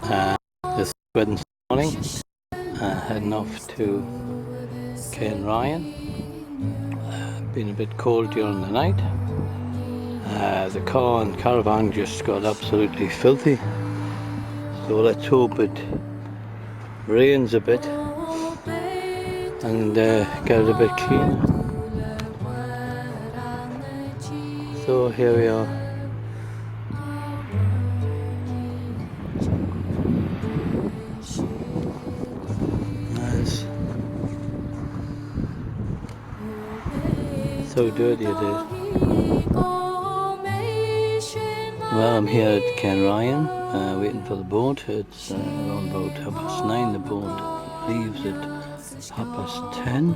This Wednesday morning, heading off to Cairnryan. Been a bit cold during the night. The car and caravan just got absolutely filthy. So let's hope it rains a bit and get it a bit cleaner. So here we are. It's so dirty it is. Well, I'm here at Cairnryan, waiting for the boat. It's around about 9:30. The boat leaves at 10:30.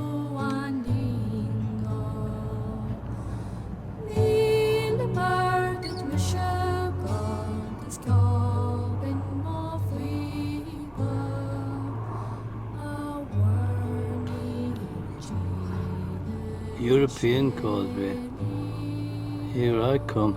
European Causeway. Here I come.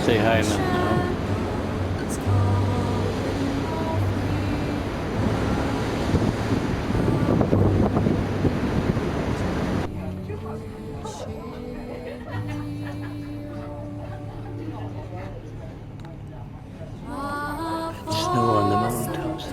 Say hi, man. Snow on the mountaintops.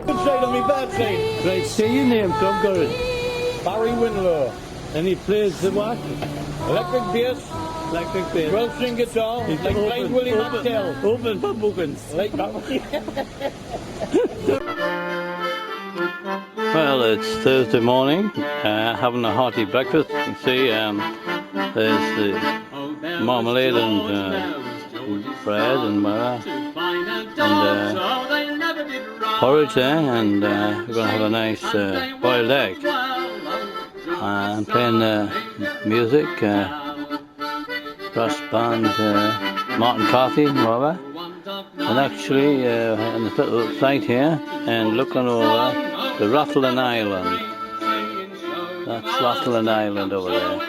Good side on me bad side. Right, say your name, Tom Gurren. Barry Winlow. And he plays the what? Electric bass. Electric bass. 12 string guitar. He's Like Blind Willie McTell. Open for bookings. Like that. Well, it's Thursday morning, having a hearty breakfast. You can see there's the marmalade and bread and porridge there, and we're going to have a nice boiled egg. I'm playing music, brass band, Martin Carthy and whatever. And actually, on this little site here, and looking over the Rathlin Island. That's Rathlin Island over there.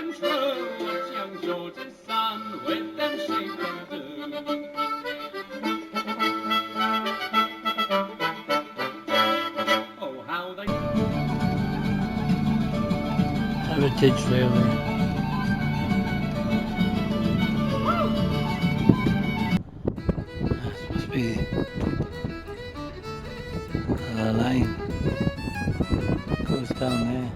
Heritage Railway. That must be the line. Goes down there.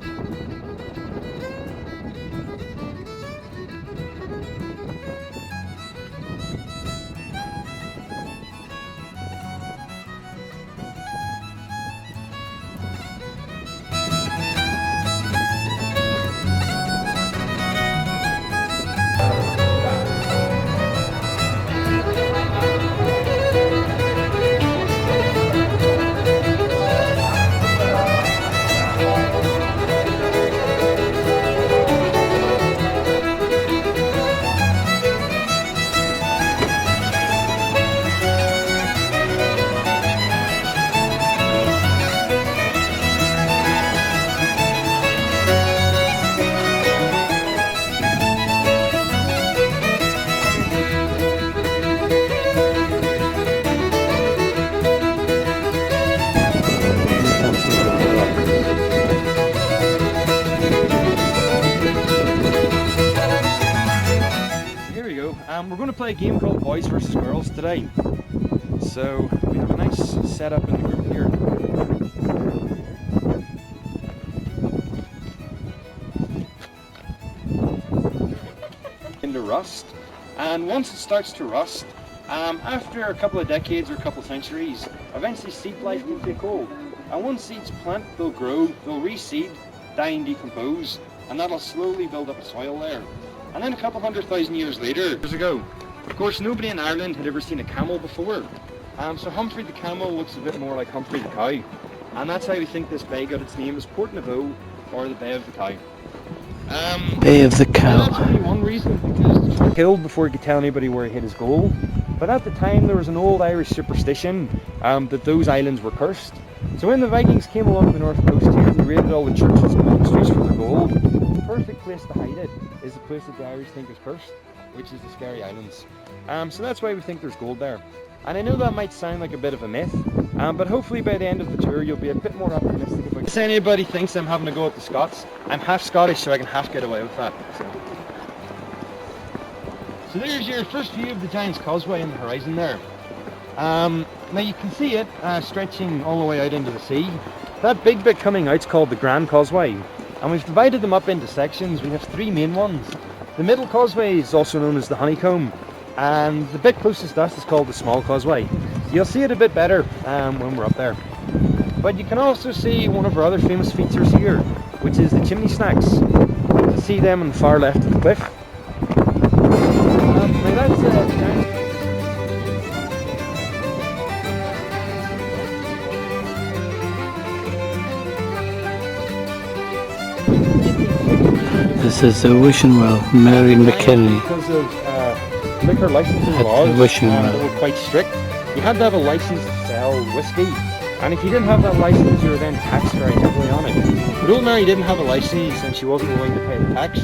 go. We're going to play a game called Boys vs Girls today. So we have a nice setup in the group here. Into rust, and once it starts to rust, after a couple of decades or a couple of centuries, eventually seed life will take hold. And once seeds plant, they'll grow, they'll reseed, die and decompose, and that'll slowly build up a soil there. And then a couple 100,000 years ago, of course, nobody in Ireland had ever seen a camel before. So Humphrey the camel looks a bit more like Humphrey the cow, and that's how we think this bay got its name, as Portnaboe, or the Bay of the Cow. Bay of the Cow. That's only one reason, because he killed before he could tell anybody where he hit his goal. But at the time there was an old Irish superstition that those islands were cursed. So when the Vikings came along the north coast here and raided all the churches and monasteries for their gold, the perfect place to hide it is the place that the Irish think is cursed, which is the Scary Islands. So that's why we think there's gold there. And I know that might sound like a bit of a myth, but hopefully by the end of the tour you'll be a bit more optimistic about it. If anybody thinks I'm having a go at the Scots, I'm half Scottish, so I can half get away with that. So there's your first view of the Giant's Causeway in the horizon there. Now you can see it stretching all the way out into the sea. That big bit coming out is called the Grand Causeway, and we've divided them up into sections. We have three main ones. The middle causeway is also known as the Honeycomb, and the bit closest to us is called the Small Causeway. You'll see it a bit better when we're up there. But you can also see one of our other famous features here, which is the chimney snacks. You can see them on the far left of the cliff. Now that's This is the Wishing Well, Mary McKinley. Because of liquor licensing laws that were quite strict, you had to have a license to sell whiskey, and if you didn't have that license you were then taxed very heavily on it. But old Mary didn't have a license and she wasn't willing to pay the tax,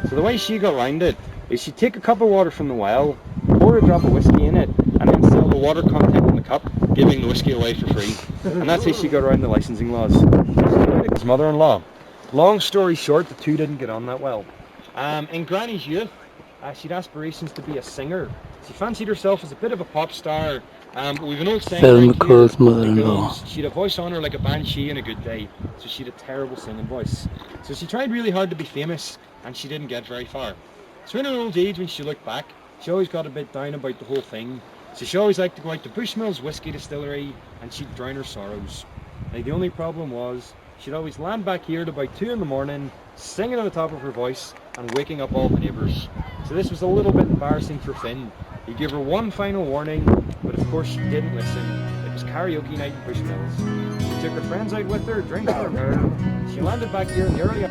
so the way she got around it is she'd take a cup of water from the well, pour a drop of whiskey in it, and then sell the water content in the cup, giving the whiskey away for free. And that's how she got around the licensing laws. His mother-in-law. Long story short, the two didn't get on that well. In Granny's youth, she'd aspirations to be a singer. She fancied herself as a bit of a pop star, but we've an old saying Phil around here McCall's mother-in-law. that she'd a voice on her like a banshee in a good day, so she'd a terrible singing voice. So she tried really hard to be famous, and she didn't get very far. So in her old age, when she looked back, she always got a bit down about the whole thing. So she always liked to go out to Bushmills Whiskey Distillery, and she'd drown her sorrows. Now the only problem was, she'd always land back here at about 2 in the morning, singing on the top of her voice and waking up all the neighbours. So this was a little bit embarrassing for Finn. He gave her one final warning, but of course she didn't listen. It was karaoke night in Bushmills. She took her friends out with her, drinks were her. She landed back here in the early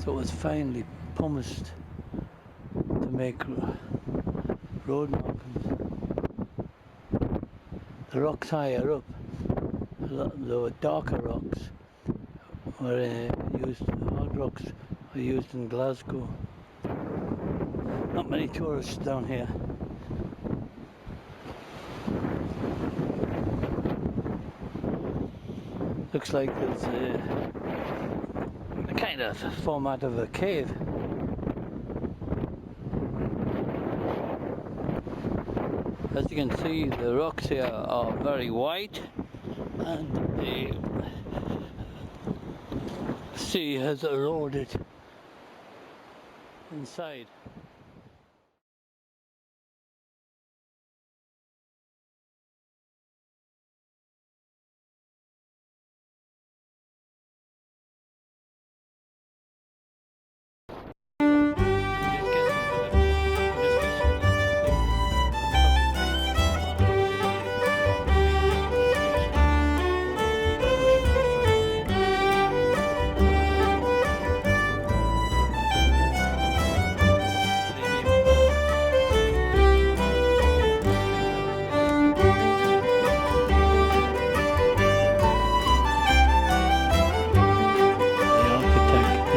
So it was finely pumice to make road markings. The rocks higher up, the darker rocks, were used, hard rocks were used in Glasgow. Not many tourists down here. Looks like it's a kind of format of a cave. As you can see, the rocks here are very white and the sea has eroded inside.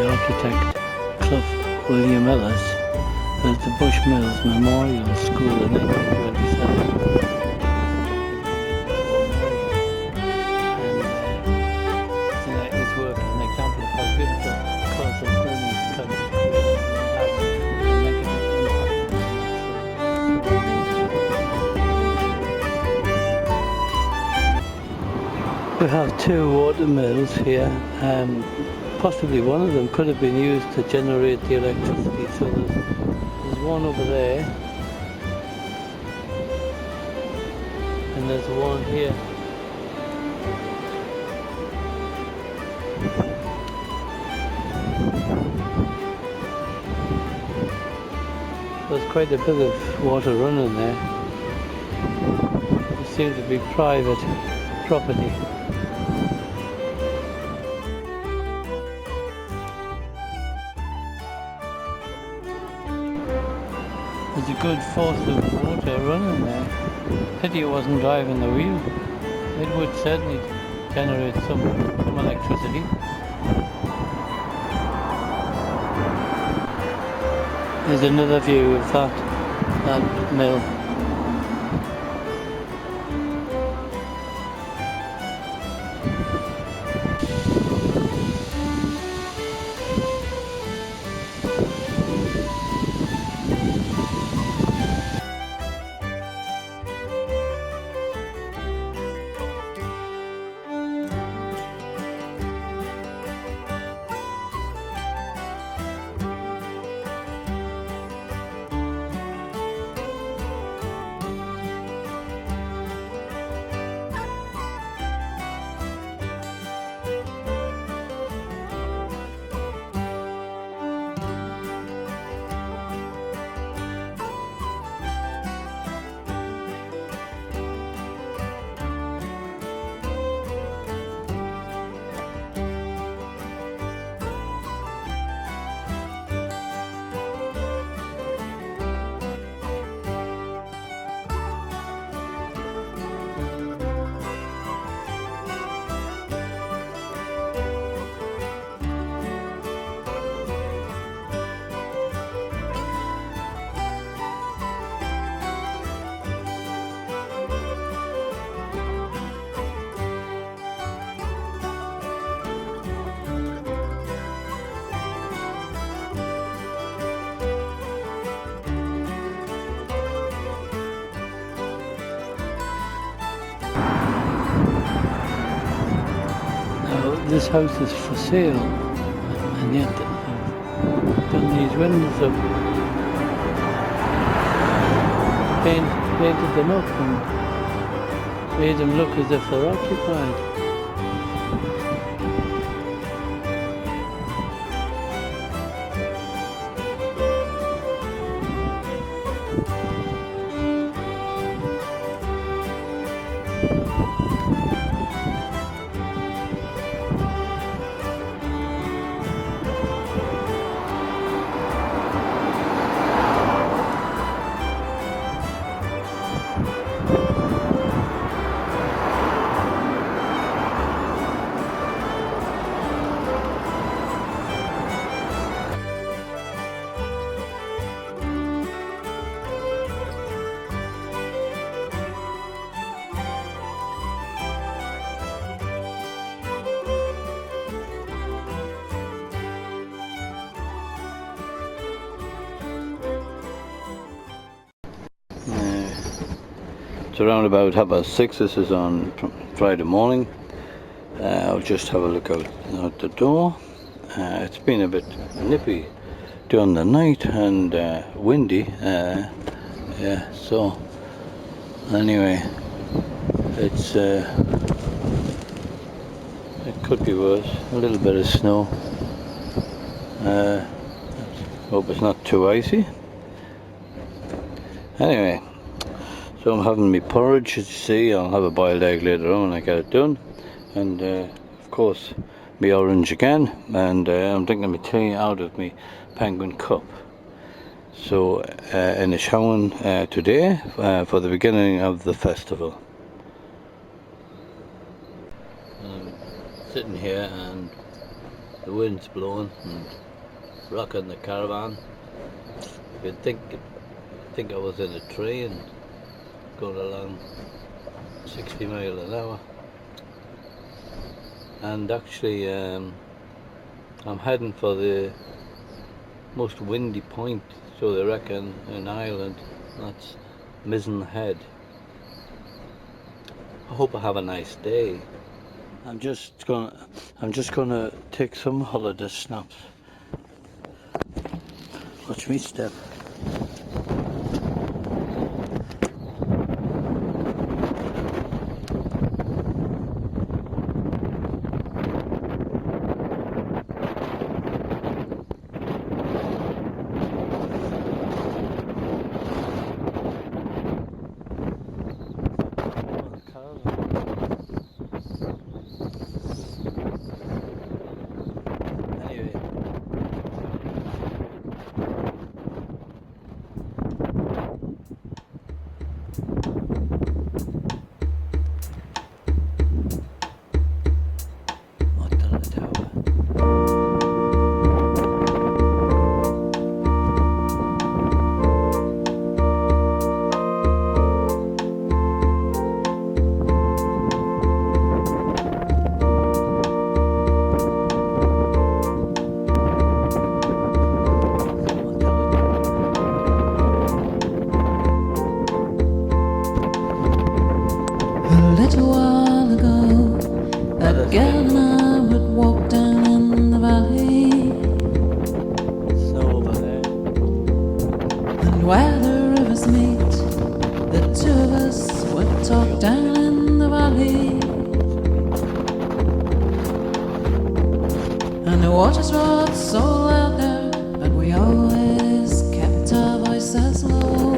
Architect Clough William Ellis built the Bushmills Memorial School in 1927. And his work is an example of how beautiful colourful buildings can be created and have a negative impact. We have two water mills here. Possibly one of them could have been used to generate the electricity. So there's one over there, and there's one here. There's quite a bit of water running there. It seems to be private property. There's a good force of water running there. Pity it wasn't driving the wheel. It would certainly generate some electricity. There's another view of that mill. This house is for sale, and yet they've done these windows up, painted them up and made them look as if they're occupied. It's around about 6:30. This is on Friday morning. I'll just have a look out the door. It's been a bit nippy during the night and windy. Yeah, so anyway, it's it could be worse. A little bit of snow. Hope it's not too icy. Anyway, so I'm having my porridge, as you see. I'll have a boiled egg later on when I get it done. And of course, my orange again. And I'm drinking my tea out of my penguin cup. So, in the shower today for the beginning of the festival. I'm sitting here and the wind's blowing and rocking the caravan. You'd think I was in a train going along 60 miles an hour. And actually I'm heading for the most windy point, so they reckon, in Ireland. That's Mizzen Head. I hope I have a nice day. I'm just gonna take some holiday snaps. Watch me step. Where the rivers meet, the two of us would talk down in the valley. And the waters roared so loud there, but we always kept our voices low.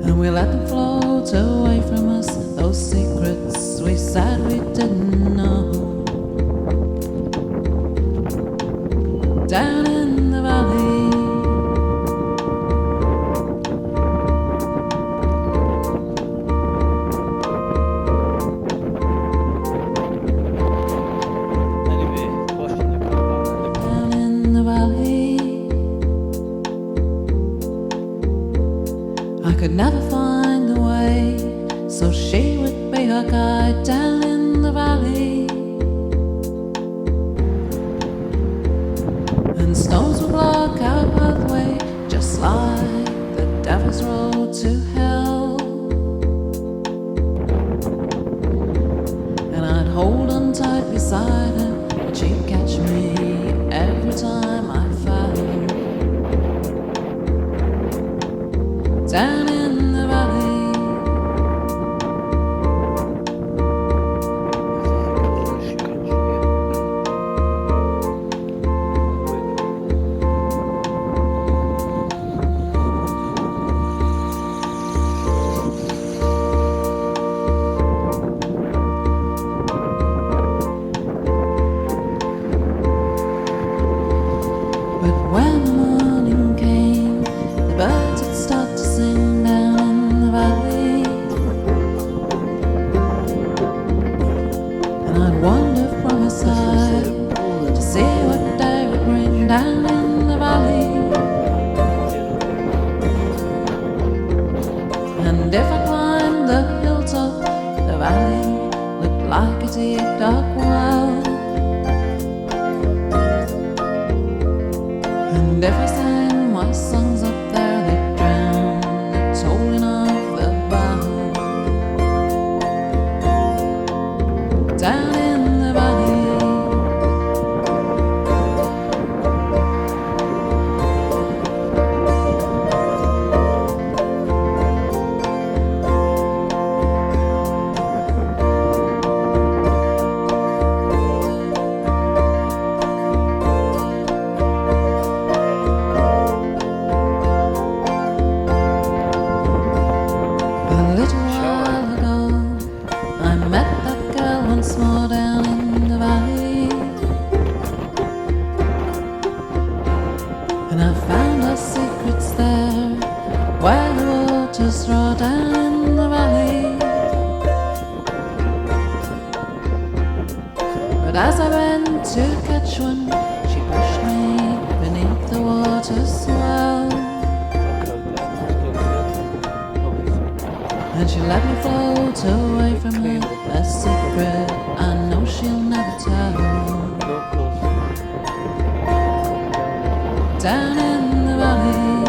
And we let them float away from us, those secrets we said we didn't know. Down in the valley, down in the valley, I could never find the way, so she would be her guide down in the valley. And stones would block our pathway, just like the devil's road to hell. And I'd hold on tight beside her, but she'd catch me every time I fell. Down in the valley, but when the morning came, the birds would start to sing down in the valley. And I'd wander from her side to see what day would bring down in the valley. And if I climbed the hilltop, the valley looked like a deep dark well. And if I sang my songs up there, they'd drown And I found our secrets there, where the waters roar down in the valley. But as I went to catch one, she pushed me beneath the water swell, and she let me float away from her, a secret I know she'll never tell. Down in the valley,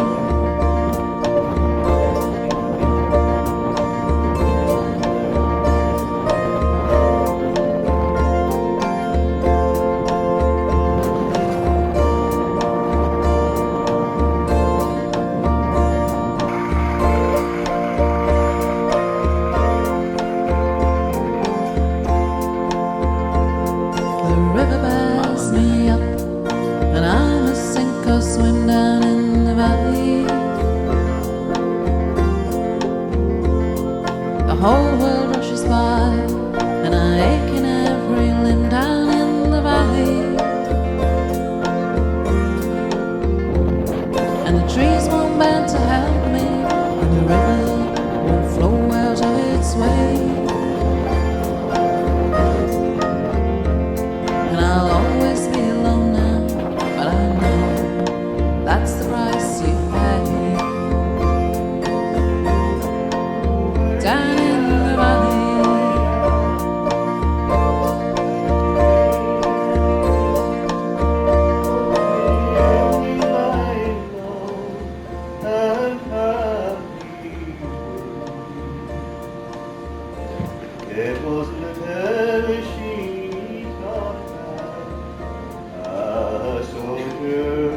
the river bears me up, and I must sink or swim down in the valley. The whole world rushes by, and I ache in every limb down in the valley. And the trees won't bend to help me, and the river won't flow out of its way. And I'll always be alone now, but I know that's the price you pay. Down in the valley, It wasn't her she thought a soldier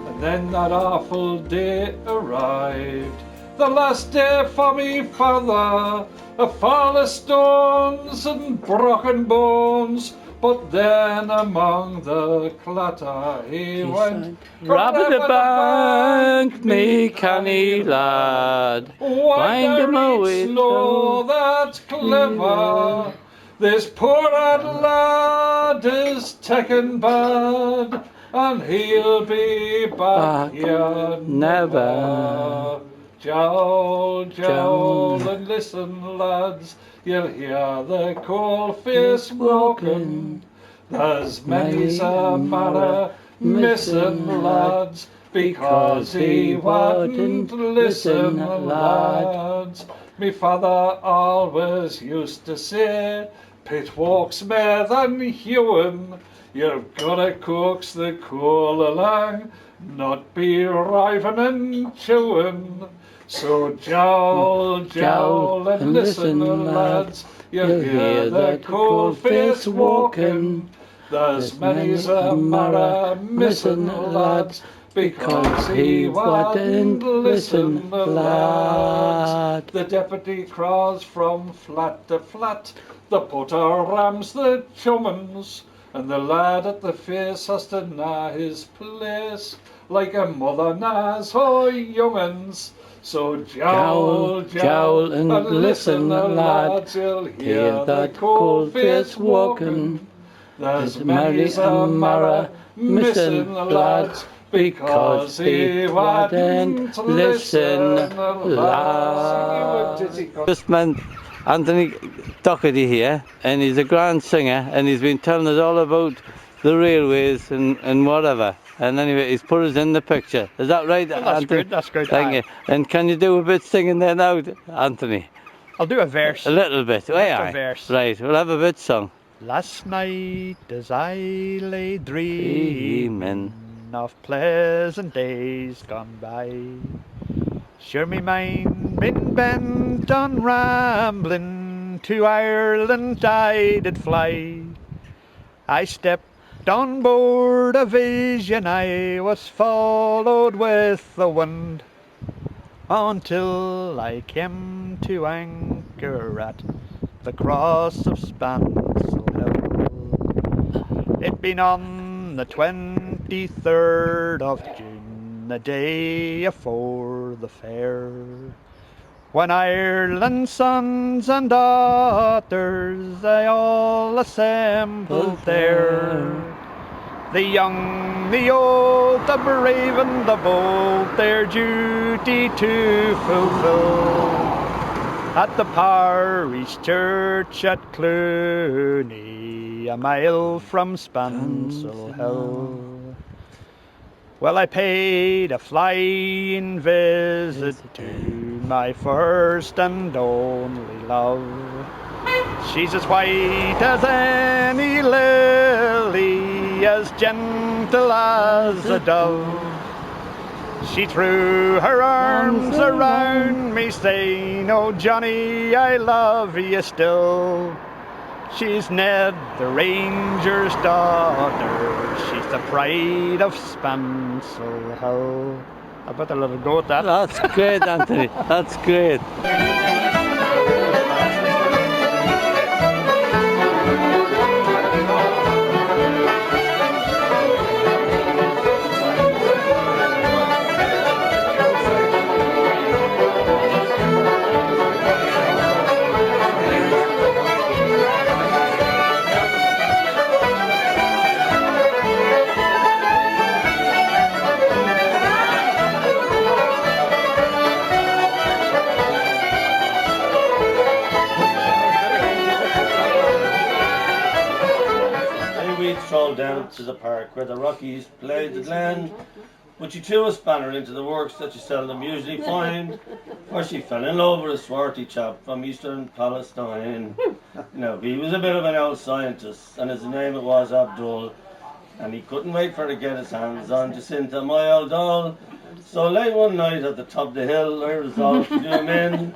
And then that awful day arrived, the last day for me father, a fall of stones and broken bones. But then among the clatter he went, Robbing the bank, me canny lad. Wind him away slow, that's clever. This poor lad is taken bad, and he'll be back here never. Jowl, jowl, and listen, lads, you'll hear the cold face walking. There's many's a marrow missing, lads, because he wouldn't listen, lads. Me father always used to say, pit walks more than hewing. You've gotta coax the coal along, not be riving and chewing. So jowl, jowl, and listen, lads, you'll hear the cold face walking. There's many's a marrow missing, lads, because he wouldn't listen, lads. The deputy crawls from flat to flat, the putter rams the chummins, and the lad at the face has to gnaw his place, like a mother gnaws her young'uns. So jowl, jowl, and listen, lads, you'll hear the cold face walking. There's many's a marrow missing, lads, because he wouldn't listen, lads. This man, Anthony Doherty here, and he's a grand singer, and he's been telling us all about the railways and whatever. And anyway, he's put us in the picture. Is that right, That's Anthony? good, that's good. Thank you. And can you do a bit singing there now, Anthony? I'll do a verse. A little bit. A verse. Right, we'll have a bit sung. Last night as I lay dreaming Dreaming. of pleasant days gone by, sure me mind been bent on rambling, to Ireland I did fly. I stepped on board a vision, I was followed with the wind, until I came to anchor at the cross of Spansel Hill. It been on the 23rd of June, the day afore the fair, when Ireland's sons and daughters they all assembled there. The young, the old, the brave and the bold, their duty to fulfill. At the parish church at Clooney, a mile from Spancel Hill. Well, I paid a flying visit to my first and only love. She's as white as any lily, as gentle as a dove. She threw her arms around me, saying, "Oh, Johnny, I love you still." She's Ned the Ranger's daughter. She's the pride of Spancel Hill. I better let her go with that. That's great, Anthony. That's great. Strolled down to the park where the Rockies played the Glen, but she threw a spanner into the works that you seldom usually find, for she fell in love with a swarthy chap from eastern Palestine. Now, he was a bit of an old scientist, and his name it was Abdul, and he couldn't wait for to get his hands on Jacinta, my old doll. So late one night at the top of the hill, I resolved to do him in,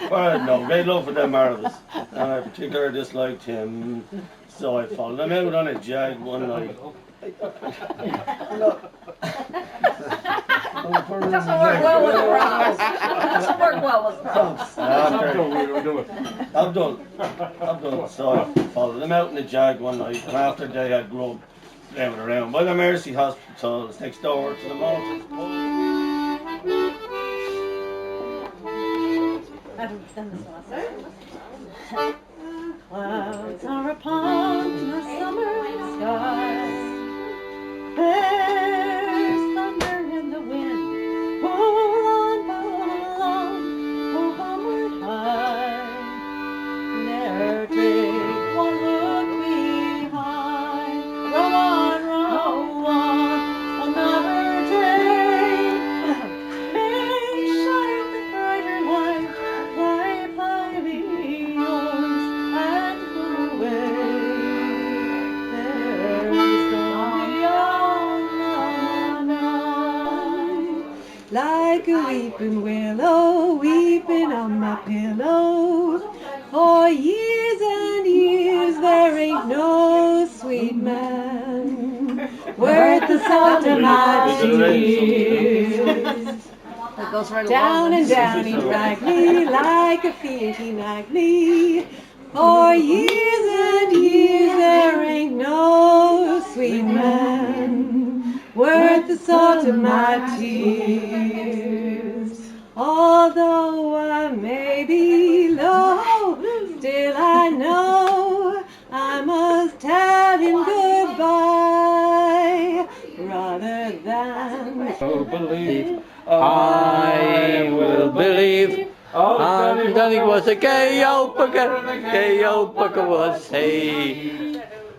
for I had no great love for them Marvels, and I particularly disliked him. So I followed him out on a jag one night. It doesn't work well with the props. It doesn't work well with the props. Abdul. So I followed him out in a jag one night, and after they had grubbed around by the Mercy Hospitals next door to the mountains. I've done this one, clouds are upon the summer sky. There's thunder in the wind. Pull on, oh homeward high. Ne'er take one look behind. Row on, another day. May shine the brighter light. Fly, fly beyond. Like a weeping willow, weeping on my pillow. For years and years there ain't no sweet man worth the salt of my tears. Down and down he dragged me like a fiend he nagged me. For years and years there ain't no sweet man worth the salt of my tears. Although I may be low, still I know I must tell him goodbye rather than Believe. I will believe. And then he was a gay old bugger was he.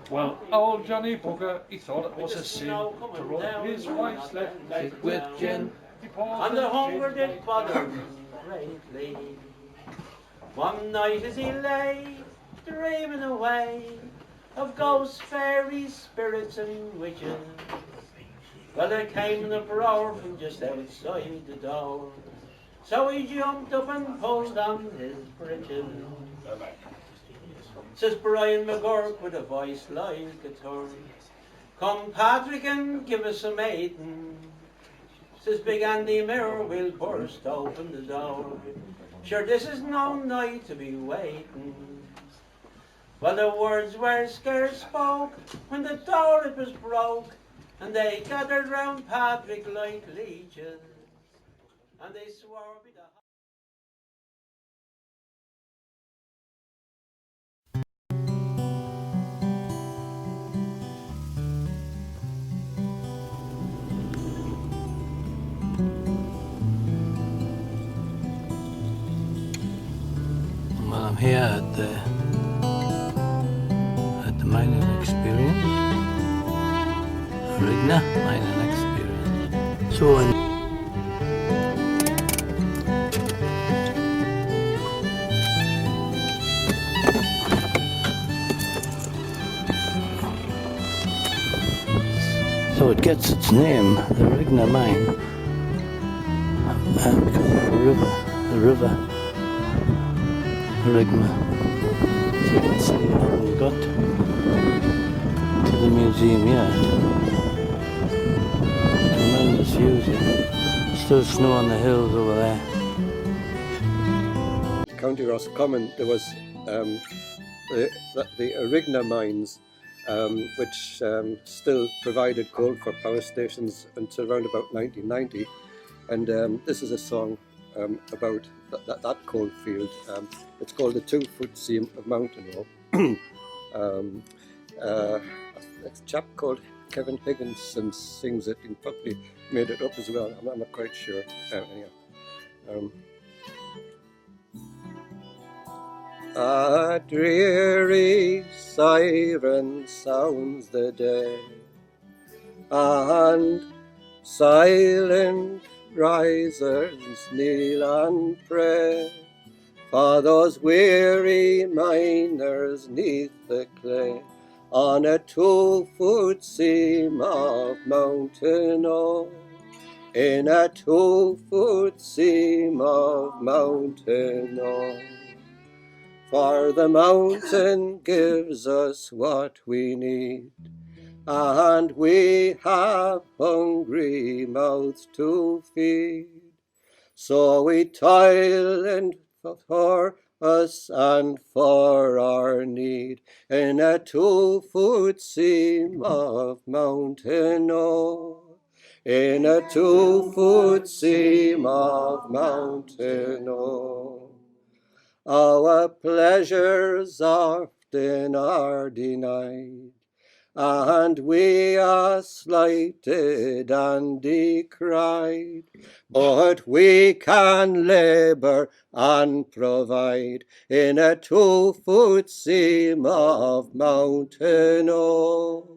Well, old Johnny Bugger, he thought it was a sin to rub his wife's left leg With gin. And the hunger did bother him greatly. One night as he lay, dreaming away of ghosts, fairies, spirits and witches, well, there came the roar from just outside the door. So he jumped up and pulled on his breeches. Says Brian McGurk with a voice like a turn, "Come, Patrick, and give us a maiden." Says Big Andy Mirror, "We'll burst open the door. Sure, this is no night to be waiting." Well, the words were scarce spoke when the door it was broke, and they gathered round Patrick like leeches, and they swore by the here at the mining experience, Rigna mining experience. So so it gets its name, the Rigna mine, because of the river Rigna. So you can see I haven't got to the museum yet. Tremendous views here. Still snow on the hills over there. County Roscommon, there was the Rigna mines, which still provided coal for power stations until around about 1990. And this is a song about that coal field. It's called The 2 Foot Seam of Mountain Row. A chap called Kevin Higginson sings it. He probably made it up as well. I'm not quite sure. Anyhow. A dreary siren sounds the day, and silent risers kneel and pray for those weary miners 'neath the clay on a 2-foot seam of mountain ore, in a 2-foot seam of mountain ore. For the mountain gives us what we need, and we have hungry mouths to feed. So we toil and for us and for our need, in a 2-foot seam of mountain ore, in a 2-foot seam of mountain ore. Our pleasures often are denied, and we are slighted and decried, but we can labour and provide in a 2-foot seam of mountain ore,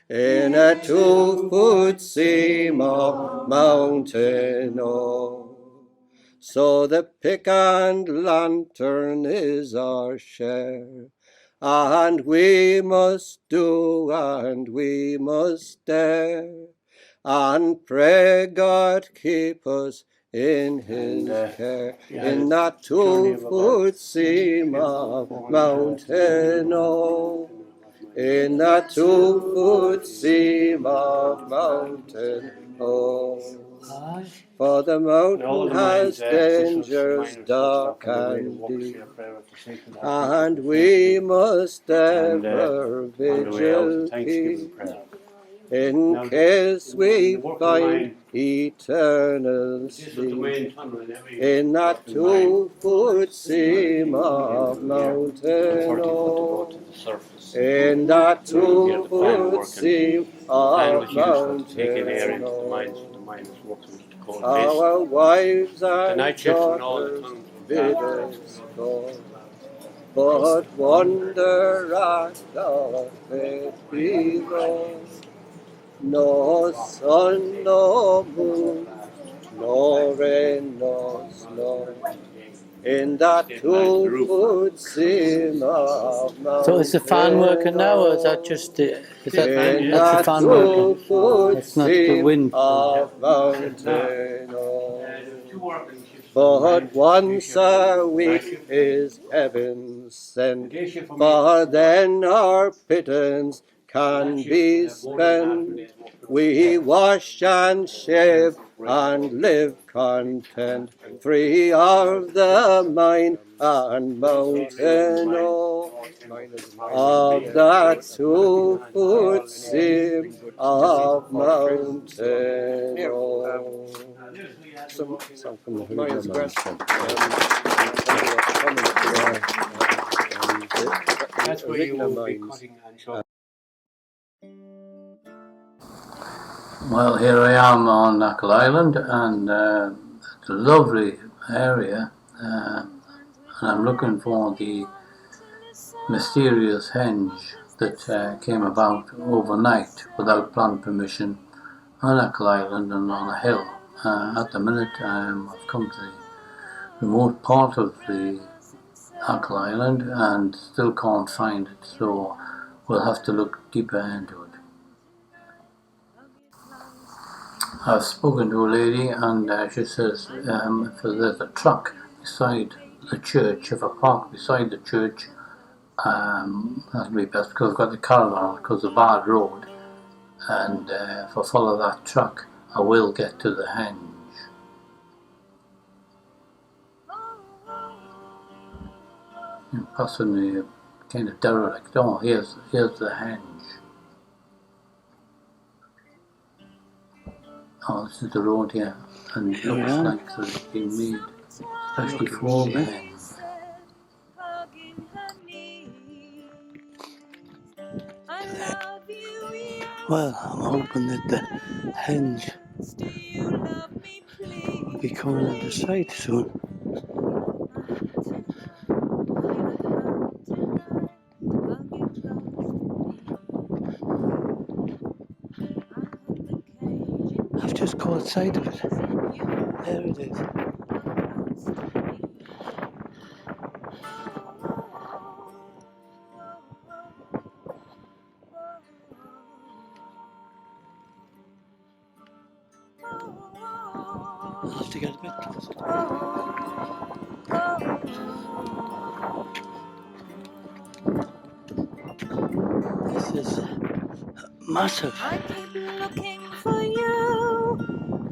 in a 2-foot seam of mountain ore. So the pick and lantern is our share, and we must do and we must dare, and pray God keep us in his care, in that 2-foot seam of mountain ore, in that 2-foot seam of mountain ore. For the mountain has dangers dark and deep, and we must ever vigil keep, in case we find eternal sleep, in that 2-foot seam of mountain ore, in that 2-foot seam of mountain ore. Our wives and daughters bid us go, but wonder at our fate below. No sun, no moon, no rain, no snow, in that 2-foot seam of mountain. So is the fan working now, or is that just the, that's the fan working? That's not the wind. Of mountain ore. But once a week is heaven sent, for then our pittance can be spent. We wash and shave and live content, free of the mine and mountain ore, of that 2-foot seam of mountain ore. Some from the Mine's question. That's where you will be cutting and showing. Well, here I am on Knuckle Island, and it's a lovely area. and I'm looking for the mysterious henge that came about overnight without planning permission on Ackle Island and on a hill. At the minute, I've come to the remote part of the Ackle Island and still can't find it, so we'll have to look deeper into it. I've spoken to a lady and she says if there's a truck beside the church, if I park beside the church, that'll be best because I've got the caravan because of the bad road, and if I follow that truck I will get to the henge. And passing the kind of derelict. Oh, here's the henge. Oh, this is the road here, and it looks like it's been made especially for the henge. Well, I'm hoping that the henge will be coming into sight soon. I've just caught sight of it. There it is. I'll have to get a bit closer. This is massive. I keep looking for you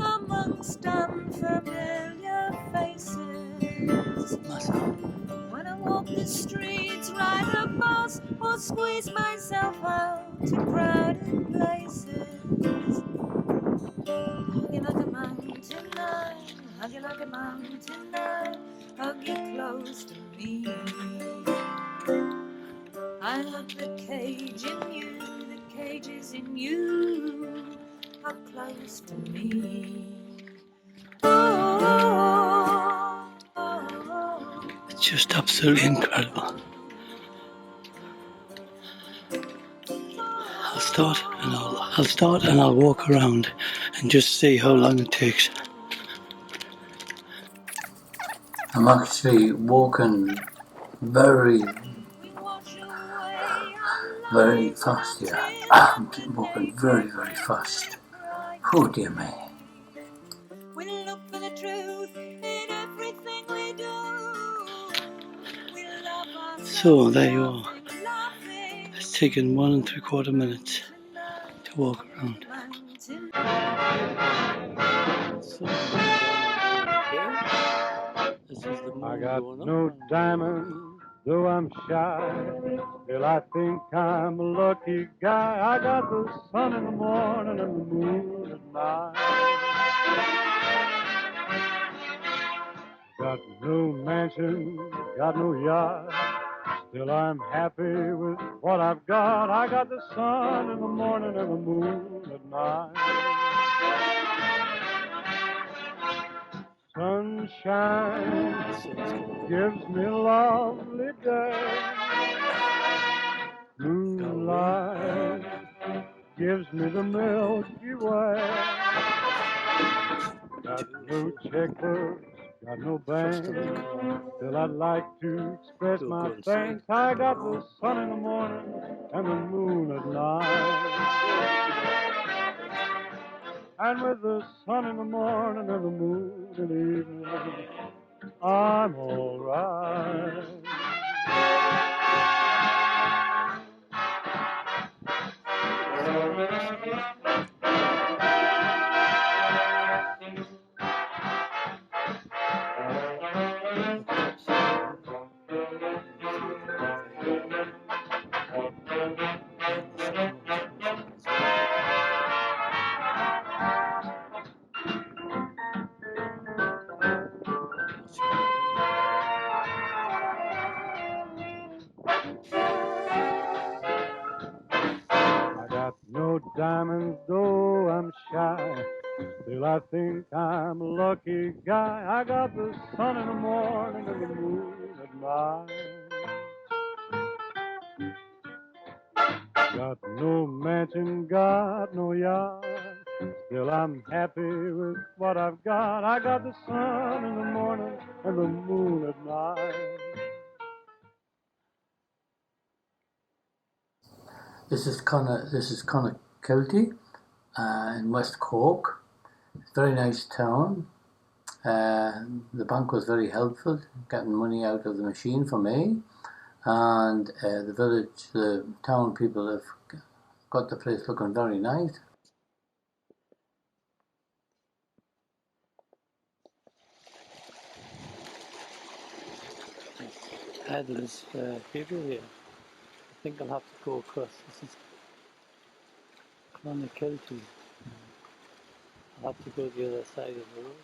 amongst unfamiliar faces. Massive. When I walk the streets, ride a bus, or squeeze myself out to crowded places. Hug you like a mountain lion, hug you like a mountain lion, hug you close to me. I hug the cage in you, the cage is in you, hug close to me. Oh, oh, oh. It's just absolutely incredible. I'll start and I'll walk around and just see how long it takes. I'm actually walking very fast here. I'm walking very fast. Oh dear me. We look for the truth in everything we do. We love ourselves. So there you are. It's taken 1 3/4 minutes to walk around. I got no diamond, though I'm shy. Still I think I'm a lucky guy. I got the sun in the morning and the moon at night. Got no mansion, got no yacht. Still I'm happy with what I've got. I got the sun in the morning and the moon at night. Sunshine gives me a lovely day. Moonlight gives me the Milky Way. Got no checkbook, got no bank. Still I'd like to express my thanks. I got the sun in the morning and the moon at night. And with the sun in the morning and the moon in the evening, I'm all right. I got no diamonds, though I'm shy. Still I think I'm a lucky guy. I got the sun in the morning and the moon at night. Got no mansion, got no yacht. Still I'm happy with what I've got. I got the sun in the morning and the moon at night. This is Clonakilty in West Cork. Very nice town. The bank was very helpful, getting money out of the machine for me, and the town people have got the place looking very nice. There's people here. I think I'll have to go across. This is Clonakilty. I'll have to go to the other side of the road.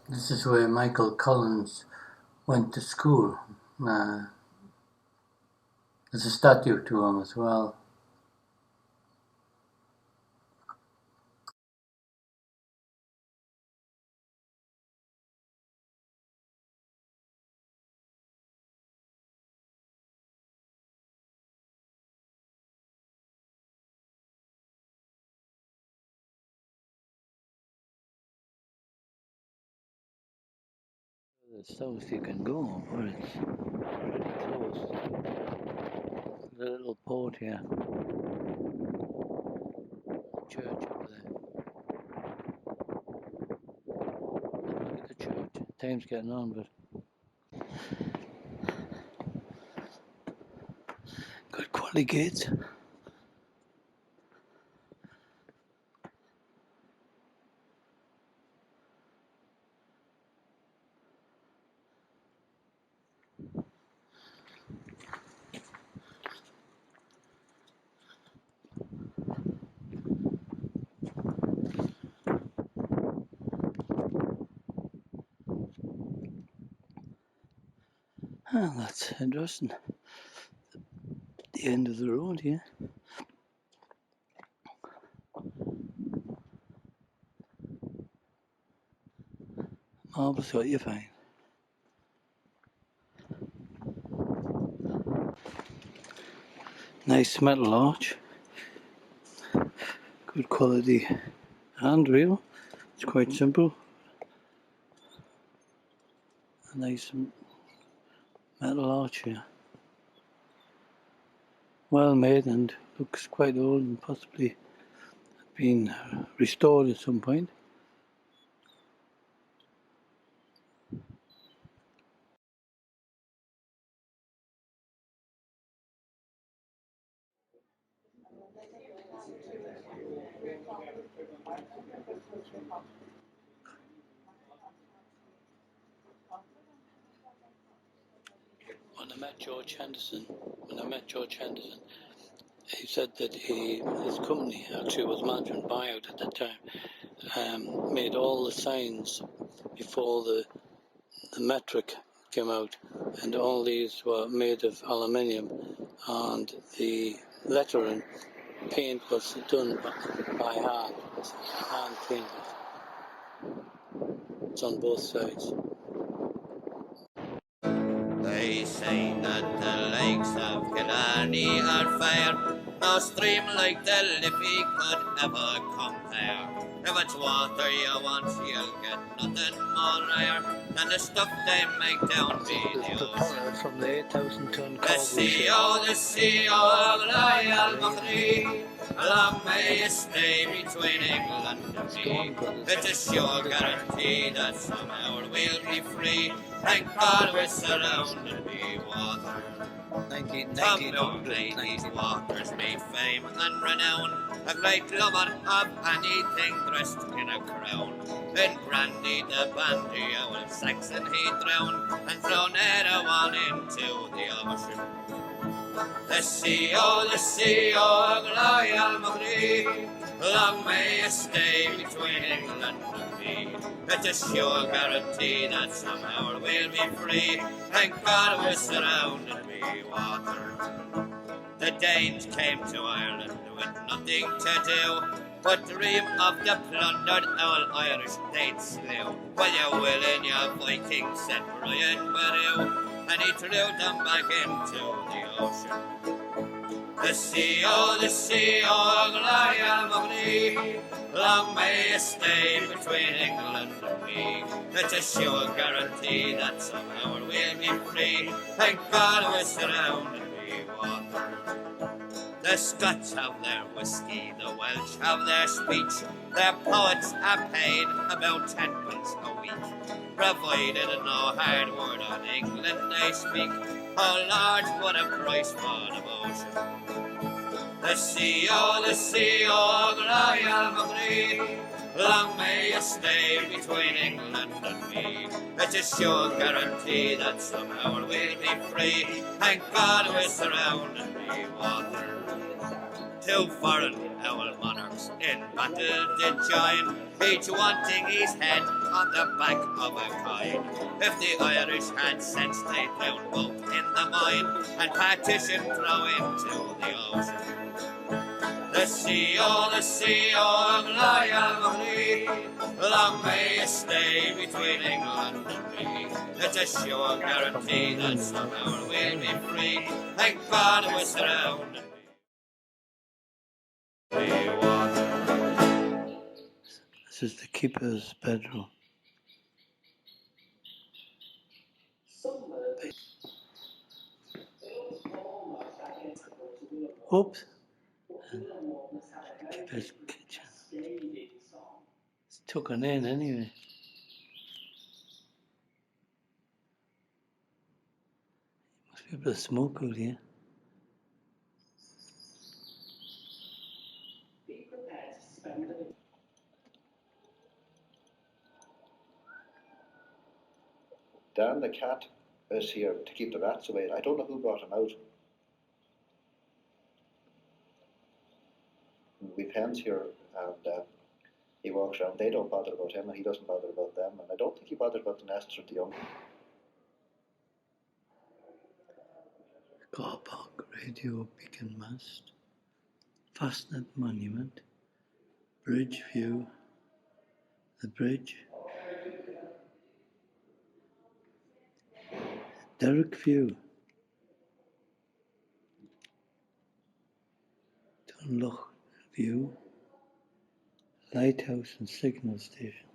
This is where Michael Collins went to school. There's a statue to him as well. The south you can go, but it's pretty close. There's a little port here. Church over there. Look at the church. Time's getting on, but good quality gates. Oh, that's interesting. The end of the road here. Marvellous what you find. Nice metal arch. Good quality handrail. It's quite simple. A nice metal arch here. Well made and looks quite old and possibly been restored at some point. When I met George Henderson, he said that his company actually was Management Buyout at that time, made all the signs before the metric came out, and all these were made of aluminium, and the lettering paint was done by hand painted. It's on both sides. They say that the lakes of Killarney are fair, no stream like the Liffey could ever compare. If it's water you want, you'll get nothing more rare than the stuff they make down below. From the 8,000-ton the sea, of Royal Machrie, along may you stay between England and me. It's a sure guarantee that somehow we'll be free. Thank God we're surrounded by water. 1980s waters made fame and renown. A great lover of anything dressed in a crown. Then Brandy the bandy, old Saxon he drowned and thrown everyone into the ocean. The sea, oh, Royal Marie, long may it stay between England and me. It's a sure guarantee that somehow we'll be free. Thank God we're surrounded by water. The Danes came to Ireland with nothing to do but dream of the plundered old Irish they'd slew. Well, you will in your Vikings, said Brian Boru, and he threw them back into the ocean. The sea, oh, Royal Marie, long may it stay between England and me. It's a sure guarantee that somehow we'll be free. Thank God we're surrounded by water. The Scots have their whiskey, the Welsh have their speech. Their poets are paid about 10 pence a week, provided no hard word on England they speak. Oh Lord, what a price for devotion. The sea, oh, Royal Marie, long may it stay between England and me. It's a sure guarantee that somehow we'll be free. Thank God we're surrounded by water. Two foreign owl monarchs in battle did join, each wanting his head on the back of a coin. If the Irish had sense, they'd thrown both in the mine and partition throw into the ocean. The sea, oh, Royal Marie, long may it stay between England and me. It's a sure guarantee that somehow we'll be free. Thank God we're surrounded by water. This is the keeper's bedroom. Oops. And the keeper's kitchen. It's tucking in anyway. Must be able to smoke out here. Dan the cat is here to keep the rats away. I don't know who brought him out. We've hens here, and he walks around. They don't bother about him, and he doesn't bother about them. And I don't think he bothers about the nests or the young. Car park, radio beacon mast, Fastnet monument, bridge view, the bridge, Derrick view, Dunloch view, lighthouse and signal station.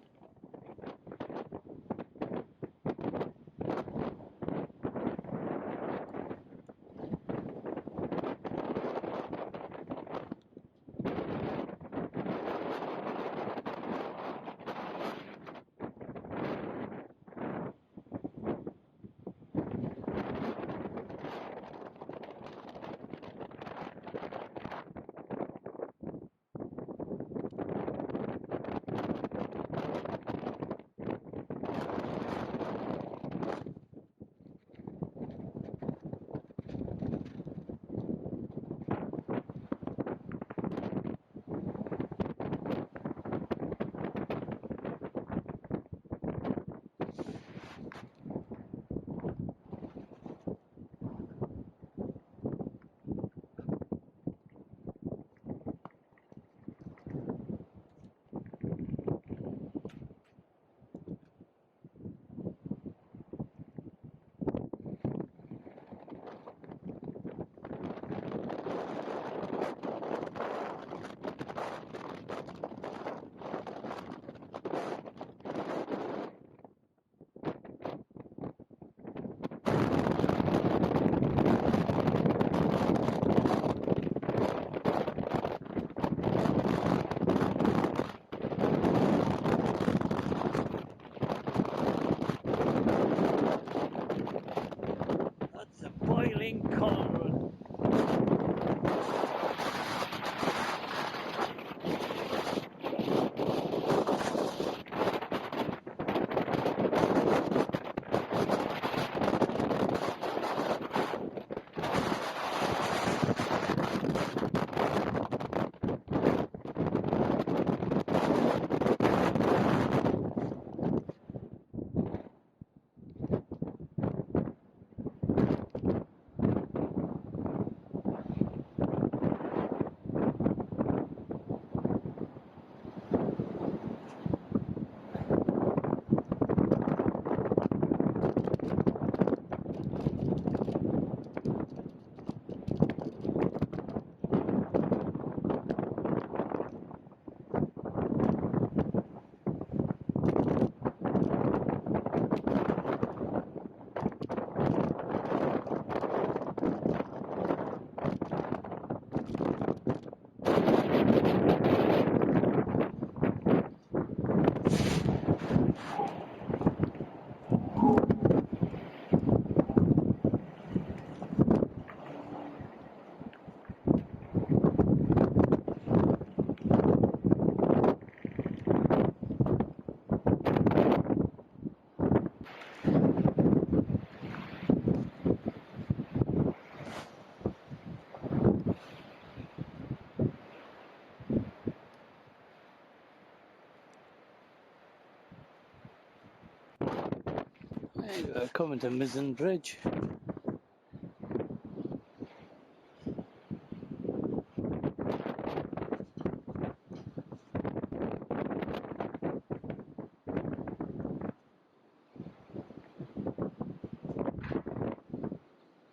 We're coming to Mizzen Bridge.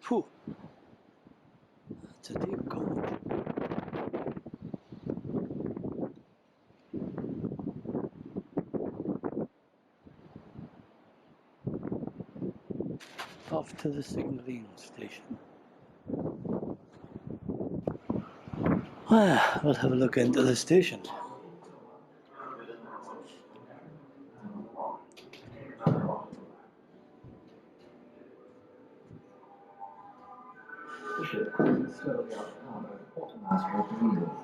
Phew, that's a deep gulch. Off to the signalling station. Well, we'll have a look into the station. The ship cruises slowly out of harbour, the quartermaster at the wheel.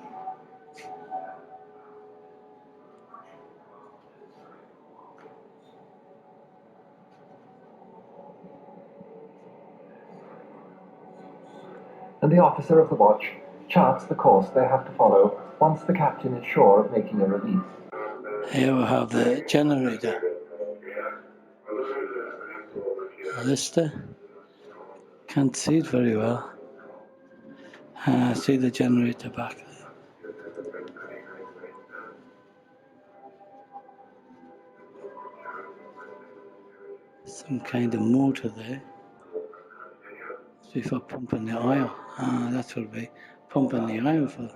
And the officer of the watch charts the course they have to follow once the captain is sure of making a relief. Here we have the generator. Lister. Can't see it very well. I see the generator back there. Some kind of motor there. Must be for pumping the oil. Ah, that's what it'll be. Pumping the oil for.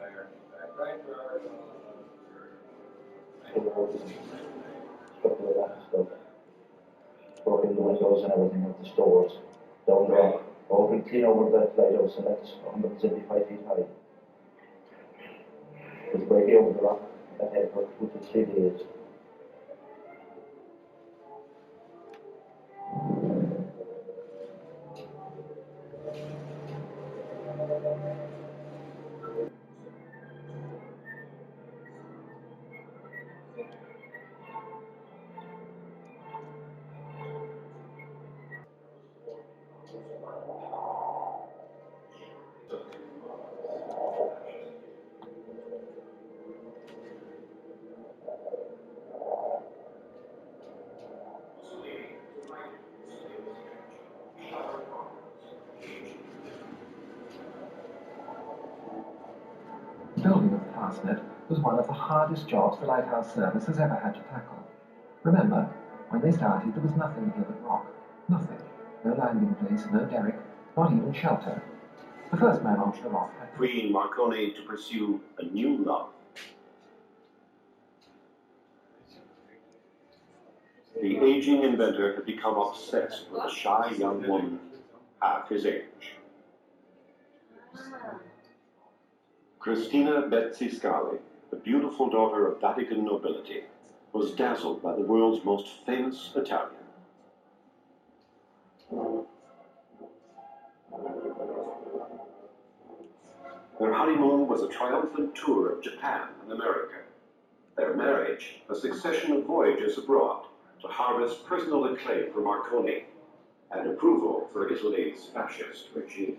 Broken the windows and everything of the stores. Down there. All we clean over that lighthouse, and that's 175 feet high. It was breaking over the rock ahead for 2 to 3 days. Building of the fastnet was one of the hardest jobs the lighthouse service has ever had to tackle. Remember, when they started there was nothing here but rock. Nothing. No landing place, no derrick, not even shelter. The first man onto the rock had Queen Marconi to pursue a new love. The aging inventor had become obsessed with a shy young woman half his age. Christina Betsy Scali, the beautiful daughter of Vatican nobility, was dazzled by the world's most famous Italian. Their honeymoon was a triumphant tour of Japan and America. Their marriage, a succession of voyages abroad to harvest personal acclaim for Marconi and approval for Italy's fascist regime.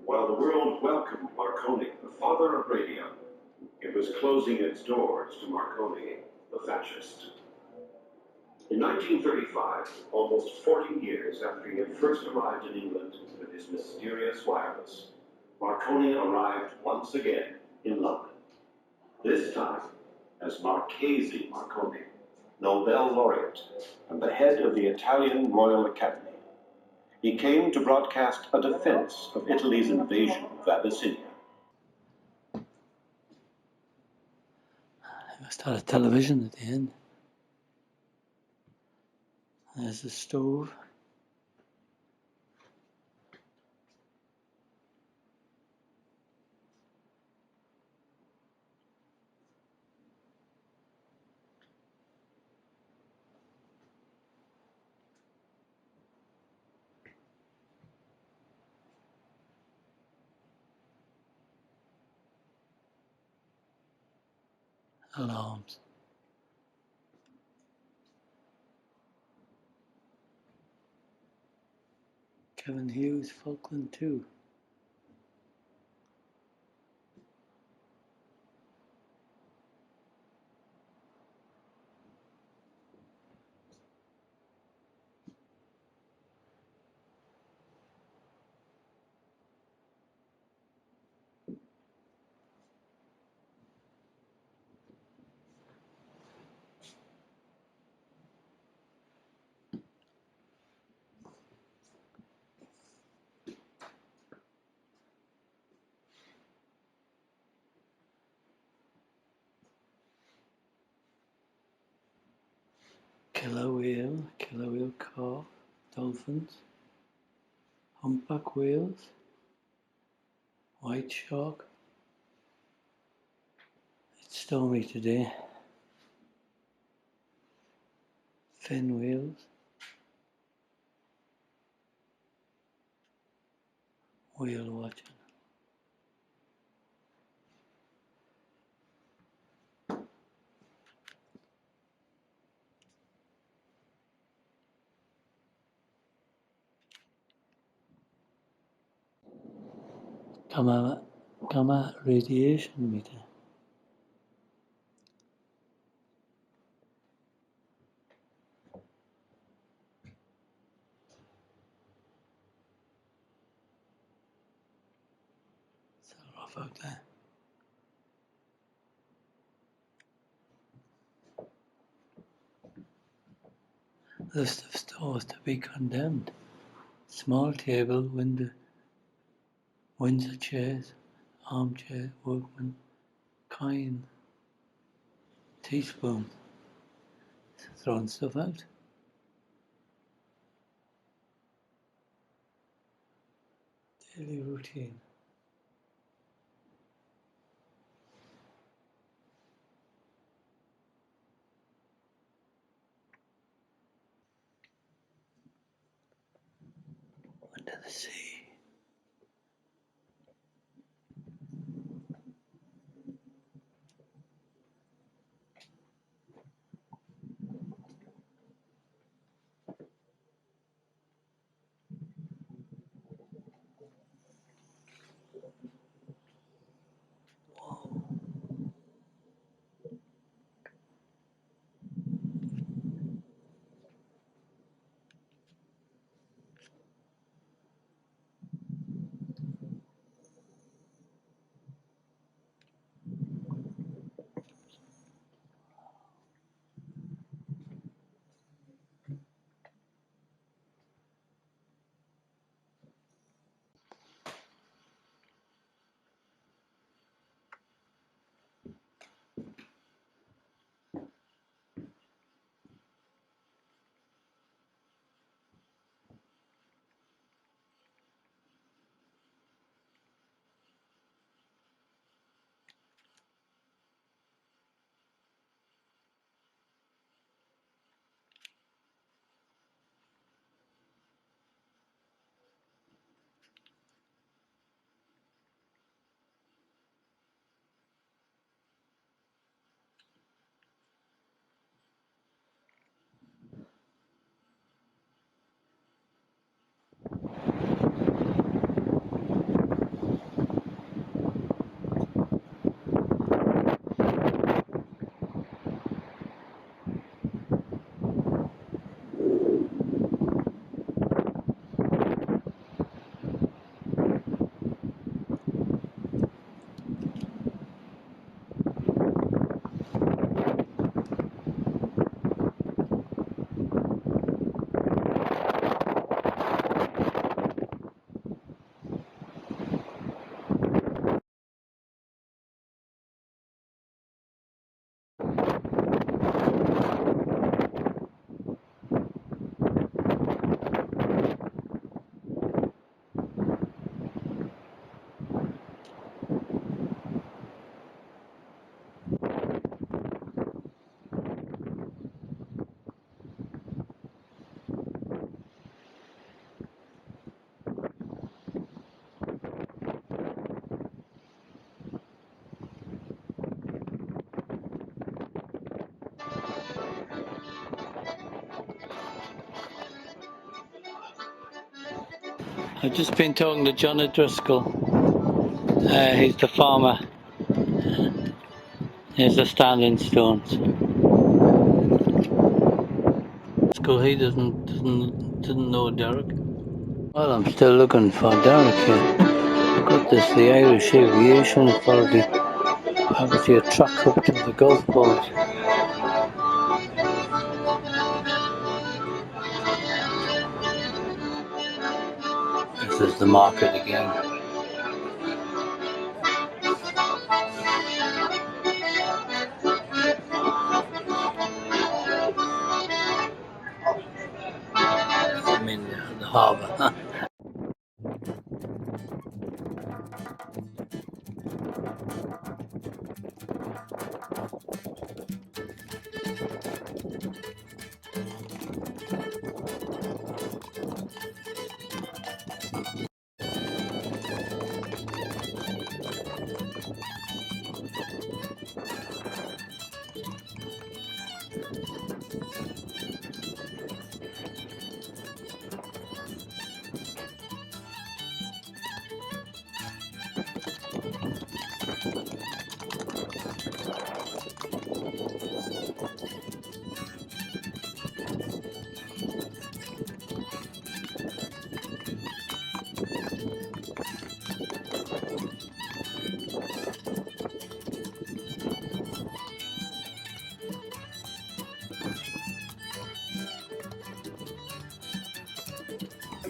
While the world welcomed Marconi, the father of radio, it was closing its doors to Marconi, the fascist. In 1935, almost 40 years after he had first arrived in England with his mysterious wireless, Marconi arrived once again in London. This time as Marchese Marconi, Nobel laureate and the head of the Italian Royal Academy. He came to broadcast a defense of Italy's invasion of Abyssinia. They must have a television at the end. There's the stove. Alarms. Kevin Hughes, Falkland 2. killer whale carp, dolphins, humpback whales, white shark. It's stormy today. Fin whales, whale watching. Gamma radiation meter. It's rough out there. List of stores to be condemned. Small table, Windsor chairs, armchair, workman, coin, teaspoon. Throwing stuff out. Daily routine. Under the sea. I've just been talking to John O'Driscoll. He's the farmer. Here's the Standing Stones. He doesn't know Derek. Well, I'm still looking for Derek here. I've got this, the Irish Aviation Authority. Obviously a track up to the golf balls. This is the market again. harbour.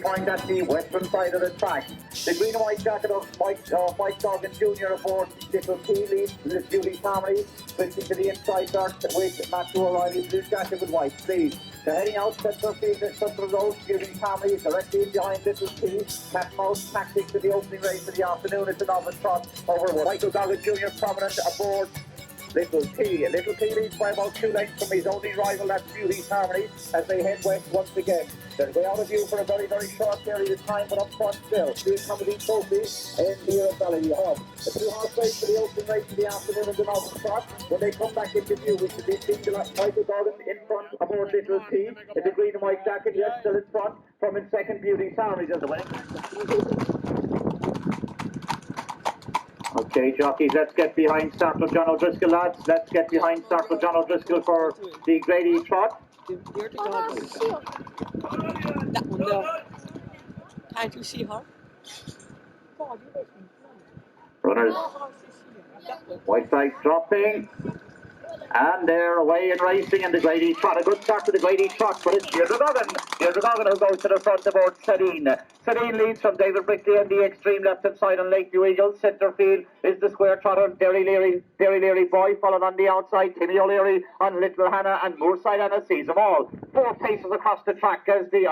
Point at the western side of the track. The green and white jacket of Mike Dawkins Jr. aboard Little Key leads the Julie Harmony, switching to the inside dirt with Matthew O'Reilly, blue jacket with white sleeves. They're heading out central field at Central Road, Julie Harmony directly behind Little Key. Cat Mouse tactics to the opening race of the afternoon. It's an oven trot over Michael Dawkins Jr. prominent aboard Little Key. Little Key leads by about 2 lengths from his only rival, that's Beauty's Harmony, as they head west once again. They're way out of view for a very, very short period of time, but up front still. Two Comedy Trophy and here at Valley Hub. The 2-horse race for the opening race in the afternoon is an open trot. When they come back into view, we should be seeing Michael Dawkins in front aboard Little Key. In the green and white jacket, yes, still in front. From in second, Beauty's Harmony just away. Okay, jockeys, let's get behind Startle John O'Driscoll, lads. Let's get behind Startle John O'Driscoll for the Grady Trot. That one there. Can't you see her? Runners. White flag dropping. And they're away and racing in the Grady Trot. A good start to the Grady Trot, but it's Deirdre Goggin. Deirdre Goggin who goes to the front aboard Sadine. Sadine leads from David Brickley on the extreme left-hand side on Lakeview Eagles. Centre field is the square trotter, Derry Leary Boy, followed on the outside, Timmy O'Leary on Little Hannah, and Moorside Hannah sees them all. 4 paces across the track as the,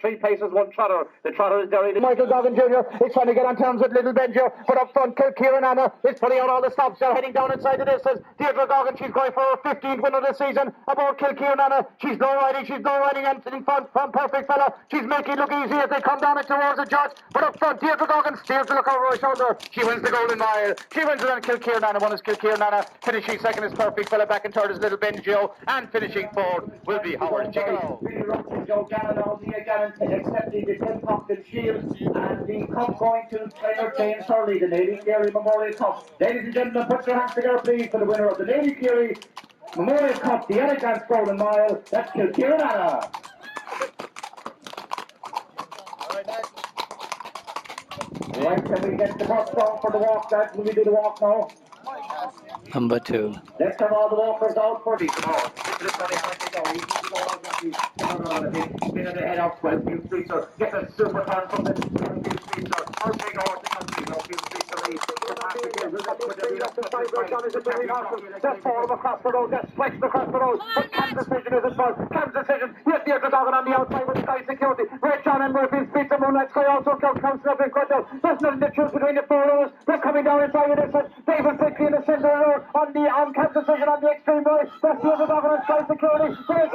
3 paces, 1 trotter. The trotter is Derry. Michael Goggin Jr. is trying to get on terms with Little Benjo, but up front, Kilkieran Anna is pulling out all the stops. They're heading down inside the distance. Deirdre Goggin, she's going for her 15th win of the season aboard Kilkieran Anna. She's low riding and in front from Perfect Fella. She's making it look easy as they come down it towards the judge, but up front, Deirdre Goggin steers to look over her shoulder. She wins the Golden Mile. She wins it on Kilkieran Anna. One is Kilkieran Anna. Finishing second is Perfect Fella. Back in third is Little Benjo, and finishing fourth will be Howard Gigolo. Joe Gannon on the Gannon accepting the 10 Pumpkin Shield, and the cup going to trainer James Hurley, the Navy Carey Memorial Cup. Ladies and gentlemen, put your hands together please for the winner of the Navy Carey Memorial Cup, the Elegance Golden Mile. That's Kilkieran Anna. Right, can we get the bus down for the walk? That will we do the walk now? Number 2. Let's have all the walkers out for this now. Spin of the head out 12 new streeter. Get a super turn from the new streeter. I'll take out the country. No new streeter lead. Just fall across the road. Just flex across the road. But Cam's Decision is in front. Cam's Decision. Yes, Deirdre Goggin on the outside with Sky Security. Red John and Murphy speeds the Moonlight Sky also comes up in Crutchell. There's nothing to choose between the 4 rows. They're coming down inside of this. David Brickley in the centre road on Cam's Decision on the extreme right. That's Deirdre Goggin and Sky Security. There's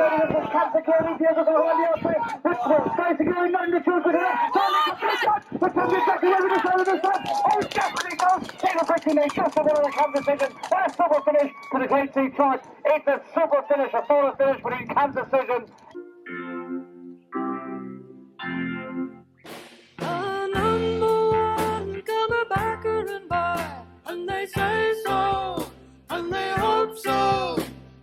Cam's Security. Deirdre Goggin on the outside. Sky Security, nothing to choose between them. But Cam's Decision over the side of the sun. Oh, definitely goes. David Brickley made just a winner of Cam's Decision. What a super finish for the Great Sea Trot. It's a super finish, a photo finish between Cam's Decision. And they say so, and they hope so,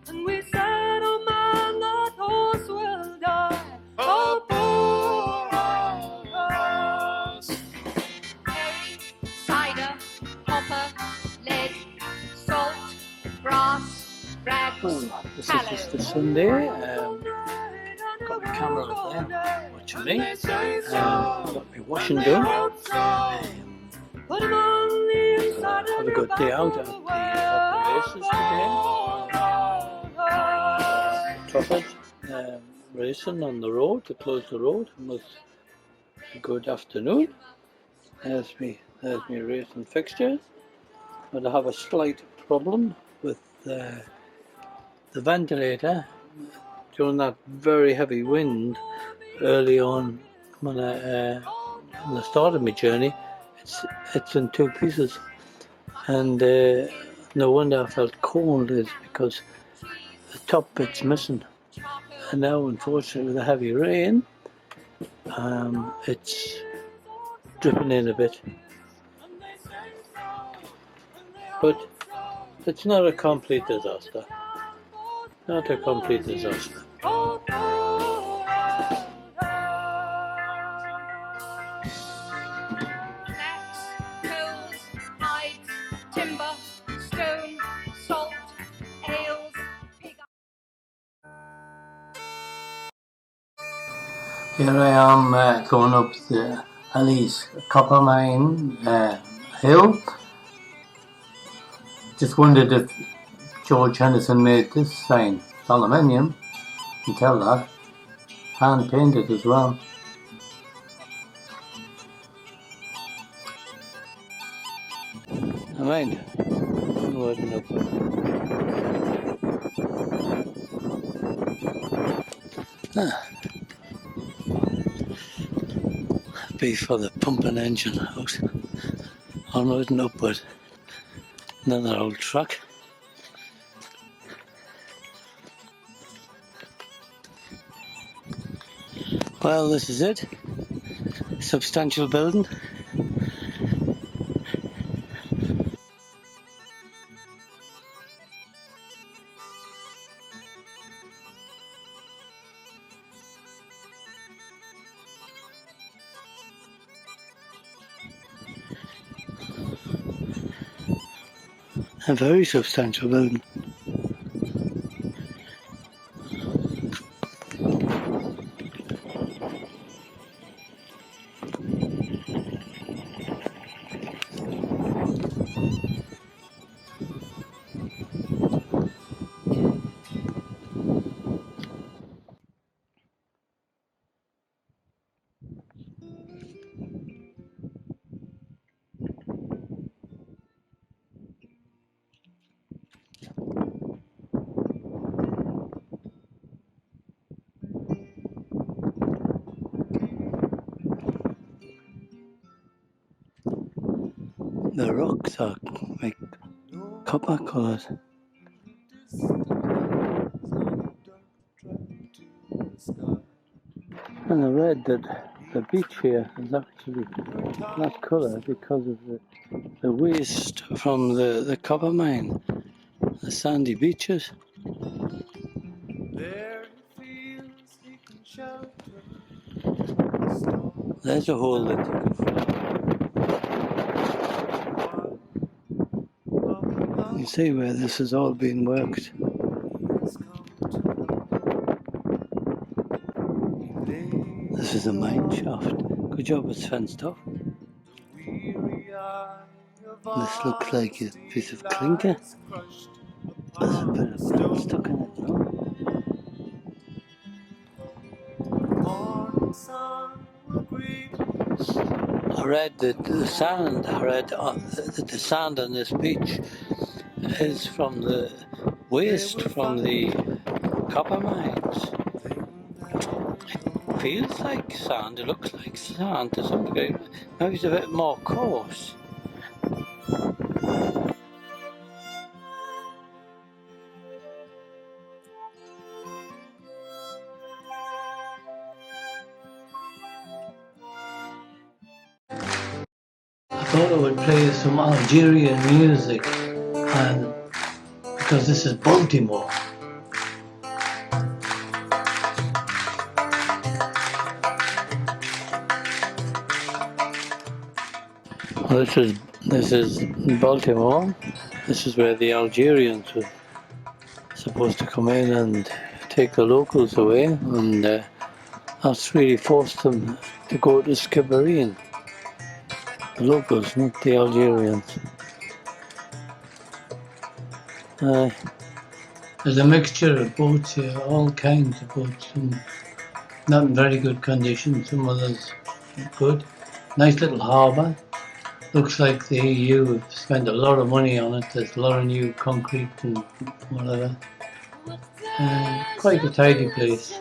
and we said, oh man, that horse will die. Oh, poor horse. Hay, cider, copper, lead, salt, brass, rags, This is just a Sunday. Got my camera up there, watching me. Got my washing done. Have a good day out at the races today. Trotters racing on the road to close the road with good afternoon. There's me racing fixture, but I have a slight problem with the ventilator during that very heavy wind early on when I started my journey. It's in two pieces, and no wonder I felt cold is because the top bit's missing. And now, unfortunately, with the heavy rain, it's dripping in a bit. But it's not a complete disaster. Not a complete disaster. Here I am going up the Alice Copper Mine hill. Just wondered if George Henderson made this sign. It's aluminium, you can tell that. Hand painted as well. Never mind. I'm loading up. Be for the pumping engine out. Onward and upward. Another old truck. Well, this is it. Substantial building. A very substantial building. The rocks are like copper coloured. And I read that the beach here is actually that colour because of the waste from the copper mine, the sandy beaches. There's a hole that you can fall. You see where this has all been worked. This is a mine shaft. Good job it's fenced off. This looks like a piece of clinker. There's a bit of metal stuck in it now. I read that the sand, that the sand on this beach is from the waste from the copper mines. It feels like sand, it looks like sand to some degree. Maybe it's a bit more coarse. I thought I would play some Algerian music, and because this is Baltimore. Well, this is Baltimore. This is where the Algerians were supposed to come in and take the locals away, and that's really forced them to go to Skibbereen. The locals, not the Algerians. There's a mixture of boats here, all kinds of boats. Some not in very good condition, some others good. Nice little harbour. Looks like the EU have spent a lot of money on it. There's a lot of new concrete and whatever. Quite a tidy place.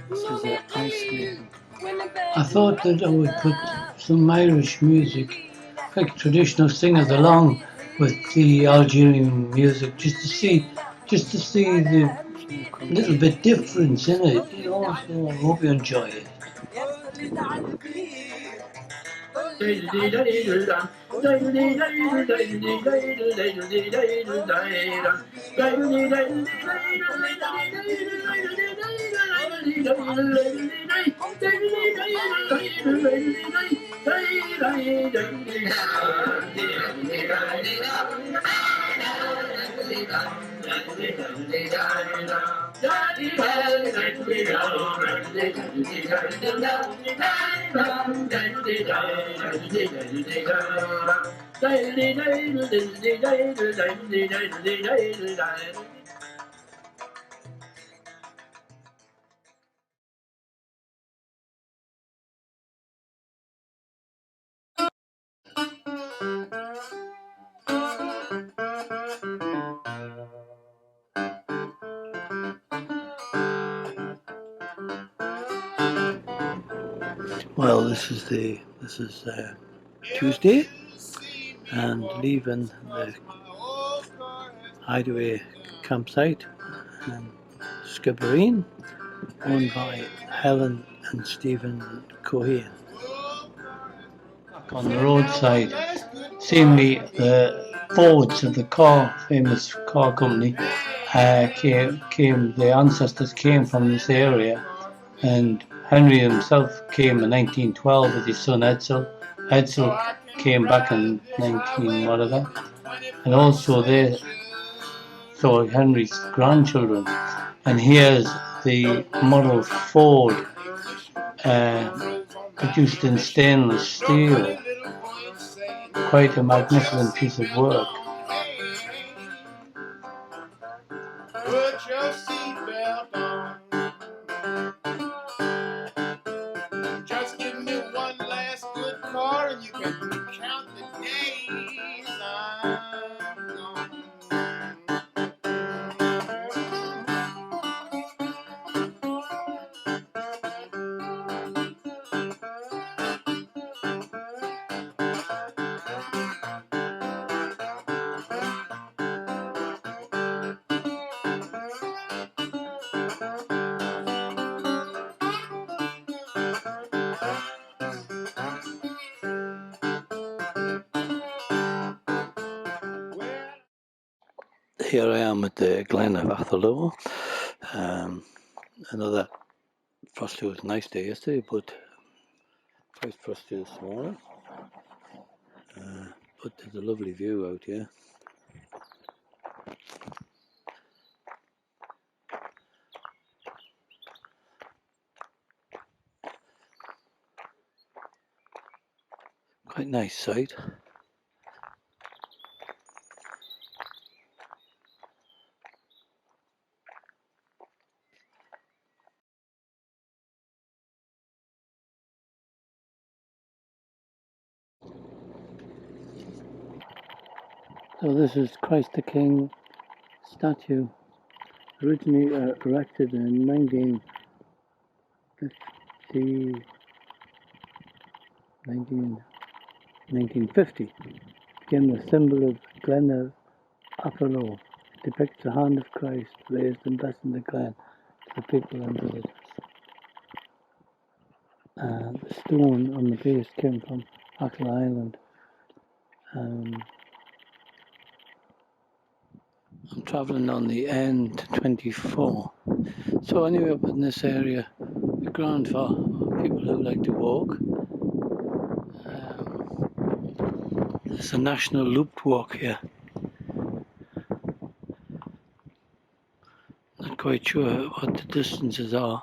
This is an ice making. I thought that I would put some Irish music, like traditional singers, along with the Algerian music, just to see the little bit difference in it, you know. So I hope you enjoy it. Well, this is Tuesday, and leaving the Hideaway campsite in Skibbereen, owned by Helen and Stephen Cohen. On the roadside, seeing the Fords of the famous car company, the ancestors came from this area, and Henry himself came in 1912 with his son Edsel. Edsel came back in 19 whatever, and also they saw Henry's grandchildren. And here's the model Ford, produced in stainless steel. Quite a magnificent piece of work. Put your seatbelt on. Just give me one last good car and you can count the days I'm gone. Here I am at the Glen of Atherlow. Another frosty. Was a nice day yesterday, but quite frosty this morning. But there's a lovely view out here. Quite nice sight. So this is Christ the King statue, originally erected in 1950. Became the symbol of Glen of Atherlow. Depicts the hand of Christ raised and blessing the Glen to the people and visitors. The stone on the base came from Achill Island. I'm travelling on the N24. So anyway, up in this area, the ground for people who like to walk. There's a national looped walk here. Not quite sure what the distances are.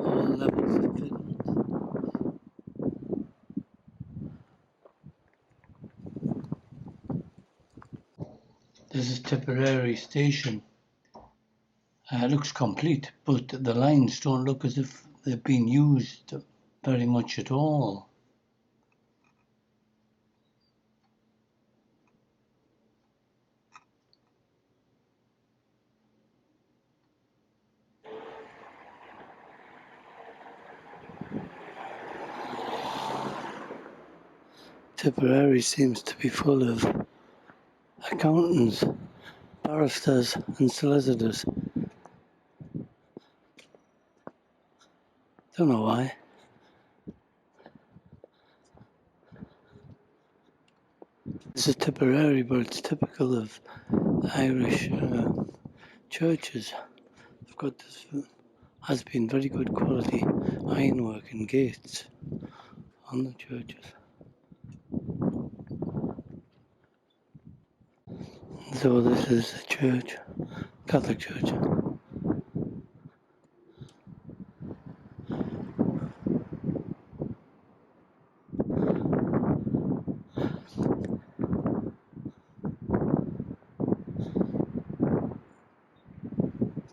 All levels of fitness. Tipperary station looks complete, but the lines don't look as if they've been used very much at all. Tipperary seems to be full of accountants, barristers and solicitors. Don't know why. This is Tipperary, but it's typical of Irish churches. They've got this, has been very good quality ironwork and gates on the churches. So this is a church, Catholic church.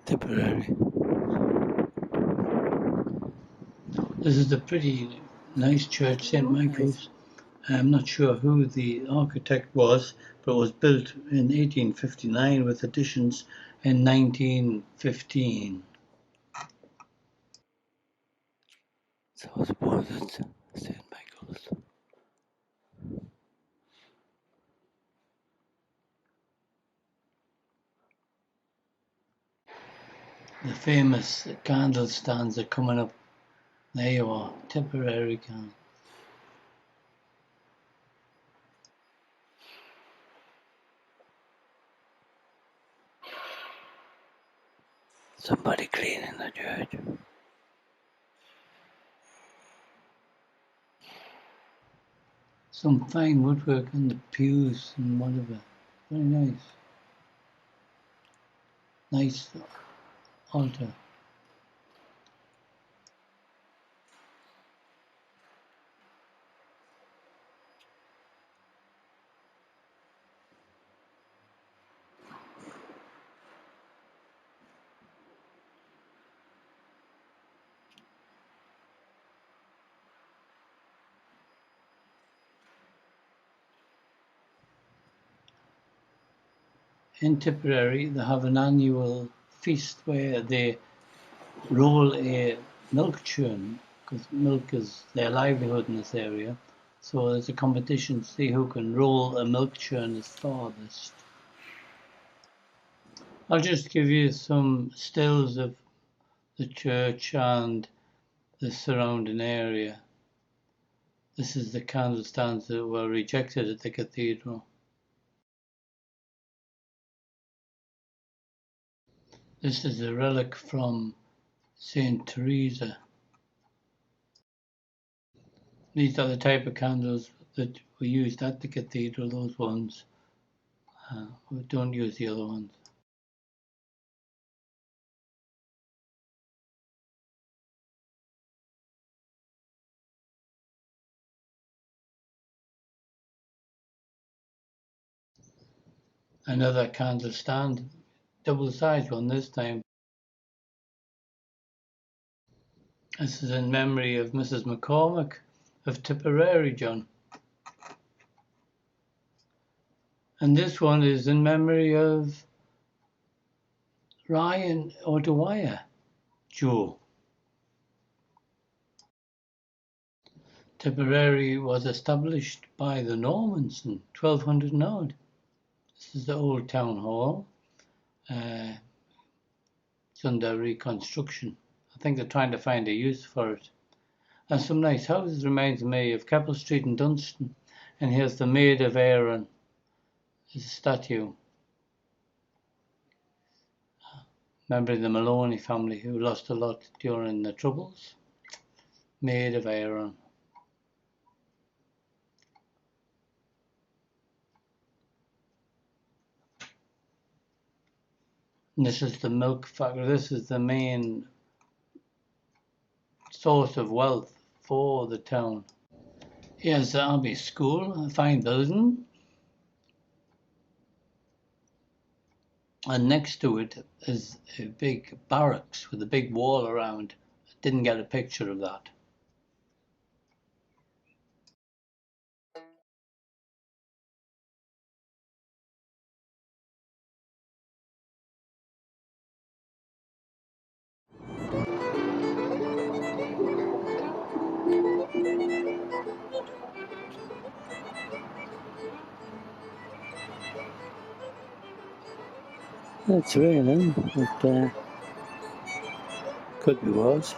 Tipperary. This is a pretty nice church, St. Michael's. I'm not sure who the architect was, but it was built in 1859 with additions in 1915. So I suppose it's St. Michael's. The famous candle stands are coming up. There you are, Tipperary candle. Somebody cleaning the church. Some fine woodwork on the pews and whatever. Very nice. Nice altar. In Tipperary, they have an annual feast where they roll a milk churn, because milk is their livelihood in this area. So there's a competition to see who can roll a milk churn as farthest. I'll just give you some stills of the church and the surrounding area. This is the candle stands that were rejected at the cathedral. This is a relic from Saint Teresa. These are the type of candles that were used at the cathedral, those ones. We don't use the other ones. Another candle stand, double-sized one this time. This is in memory of Mrs. McCormack of Tipperary, John. And this one is in memory of Ryan O'Dwyer, Joe. Tipperary was established by the Normans in 1200 and odd. This is the old town hall. It's under reconstruction. I think they're trying to find a use for it. And some nice houses reminds me of Keppel Street in Dunstan. And here's the Maid of Erin. There's a statue. Member of the Maloney family who lost a lot during the Troubles. Maid of Erin. And this is the milk factory. This is the main source of wealth for the town. Here's the Abbey School, a fine building. and next to it is a big barracks with a big wall around. Didn't get a picture of that. It's raining, but could be worse.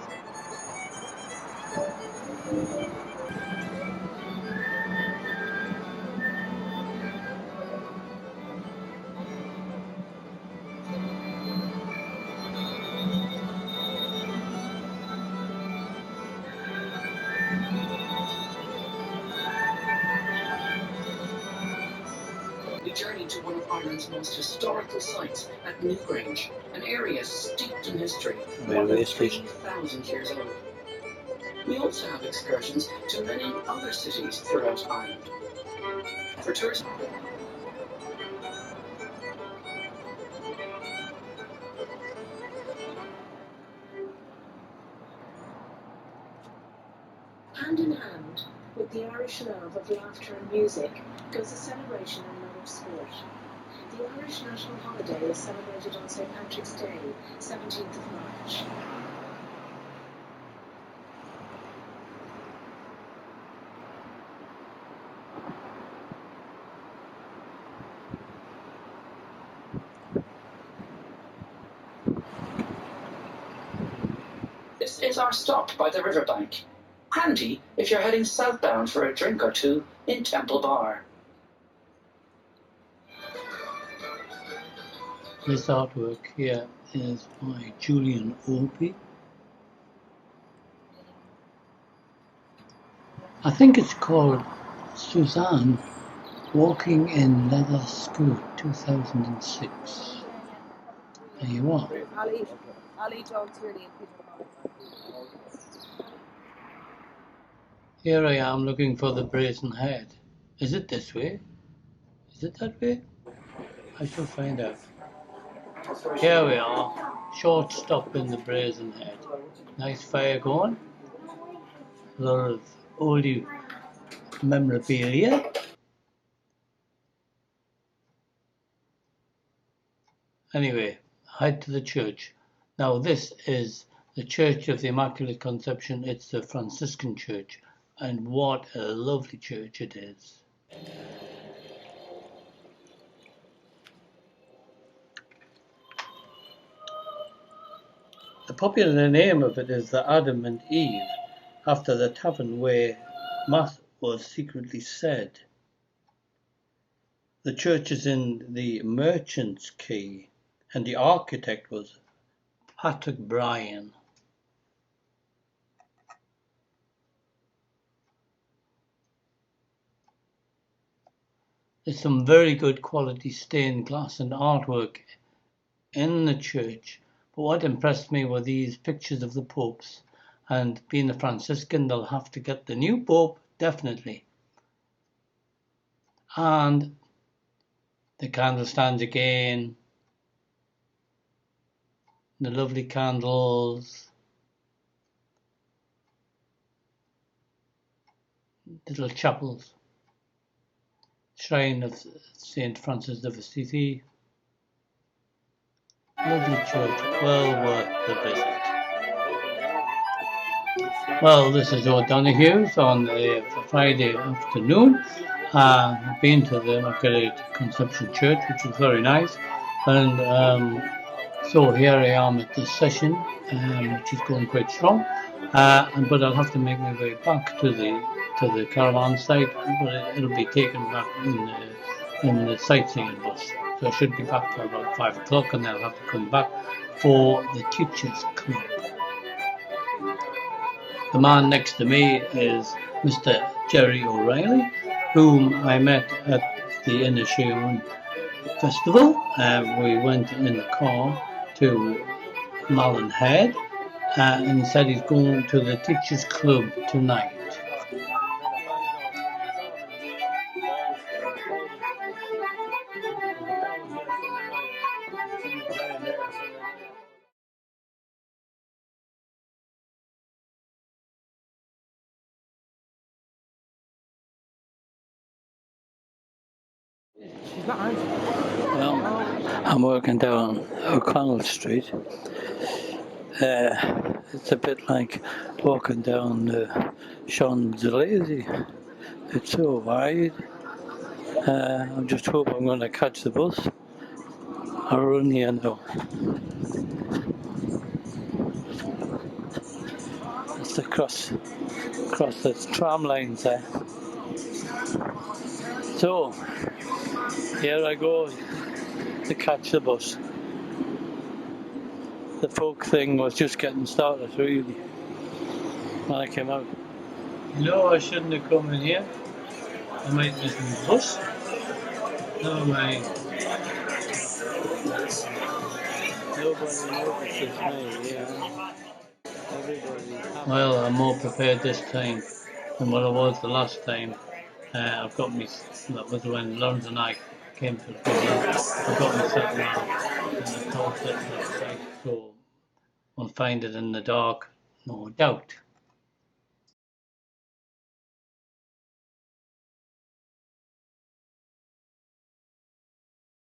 We journeyed to one of Ireland's most historical sites at Newgrange, an area steeped in history, more than 3,000 years old. We also have excursions to many other cities throughout Ireland. For tourists, hand in hand with the Irish love of laughter and music goes a celebration and love of sport. The Irish national holiday is celebrated on St. Patrick's Day, 17th of March. This is our stop by the riverbank. Handy if you're heading southbound for a drink or two in Temple Bar. This artwork here is by Julian Opie. I think it's called Suzanne Walking in Leather Skirt 2006. There you are. I'll eat all Tierney and Peter. Here I am looking for the Brazen Head. Is it this way? Is it that way? I shall find out. Here we are. Short stop in the Brazen Head. Nice fire going. A lot of oldie memorabilia. Anyway, head to the church. Now this is the Church of the Immaculate Conception. It's the Franciscan church. And what a lovely church it is. The popular name of it is the Adam and Eve, after the tavern where Mass was secretly said. The church is in the Merchant's Quay, and the architect was Patrick Bryan. There's some very good quality stained glass and artwork in the church, but what impressed me were these pictures of the popes, and being a Franciscan they'll have to get the new pope, definitely. And the candle stands again, the lovely candles, little chapels, shrine of St. Francis of Assisi. Lovely church, well worth the visit. Well, this is O'Donoghue's on a Friday afternoon. I've been to the Immaculate Conception Church, which was very nice, and so here I am at this session, which is going quite strong. But I'll have to make my way back to the caravan site, but it'll be taken back in the sightseeing bus. So I should be back for about 5 o'clock, and then I'll have to come back for the Teachers Club. The man next to me is Mr. Jerry O'Reilly, whom I met at the Inishewen Festival. We went in the car to Malin Head, and he said he's going to the Teachers Club tonight. Well, I'm working down O'Connell Street. It's a bit like walking down Champs-Élysées. It's so wide. I just hope I'm going to catch the bus. I'll run here now. It's across the tram lines there. So, here I go to catch the bus. The folk thing was just getting started, really, when I came out. No, I shouldn't have come in here. I might miss the bus. No, mind. Nobody notices me, yeah. Well, I'm more prepared this time than what I was the last time. I've got me, that was when Lawrence and I came to the program. I've got myself now, and I thought that that's right, so I'll find it in the dark, no doubt.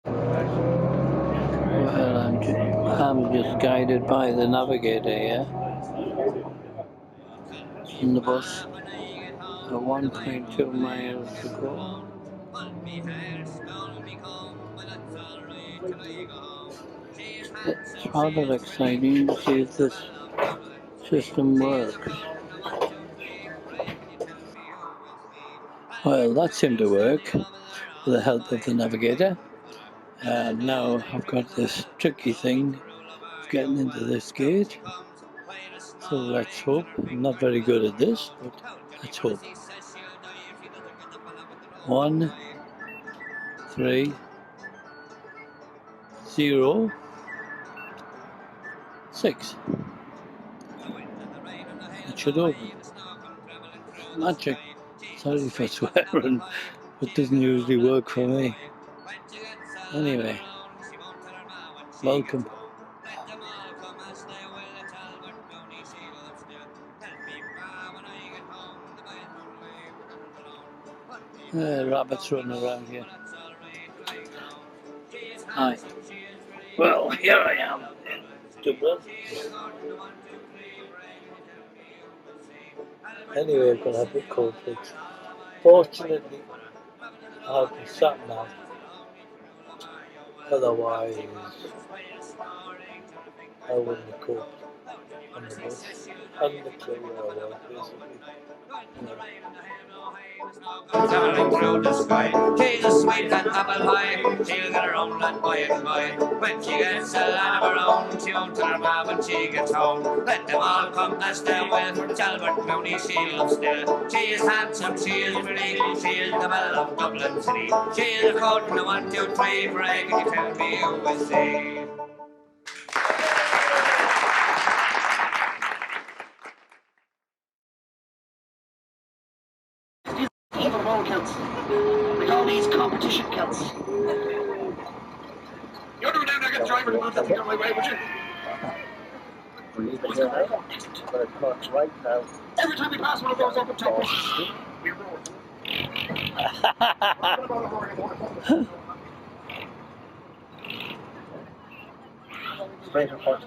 Well, I'm just guided by the navigator here in the bus at 1.2 miles to go. It's rather exciting to see if this system works. Well, that seemed to work with the help of the navigator. Now I've got this tricky thing of getting into this gate. So let's hope. I'm not very good at this, but let's hope. 1, 3, 0, 6. It should open. Magic. Sorry for swearing, but it doesn't usually work for me. Anyway, welcome. Rabbits running around here. Hi. Well, here I am in Dublin. Anyway, I'm going to have the conflict. Fortunately, I have the sat nav. Otherwise, I wouldn't have coped on the bus. I hadn't a clue where I was, basically. Traveling through the sky, she's a sweet and apple pie. She'll get her own land by and by. When she gets a land of her own, she won't tell her ma when she gets home. Let them all come and stay with her. Talbot Mooney, she loves still. She is handsome, she is pretty, she is the belle of Dublin City. She is a court in the 1, 2, 3, Frank, can you tell me who is she? Evil of all kilts. We call these competition kilts. You're doing down there, get the driver to move that thing on my way, would you? We'll leave it here now. But it cuts right now. Every time we pass one of those open top buses, we roll. Straight in front.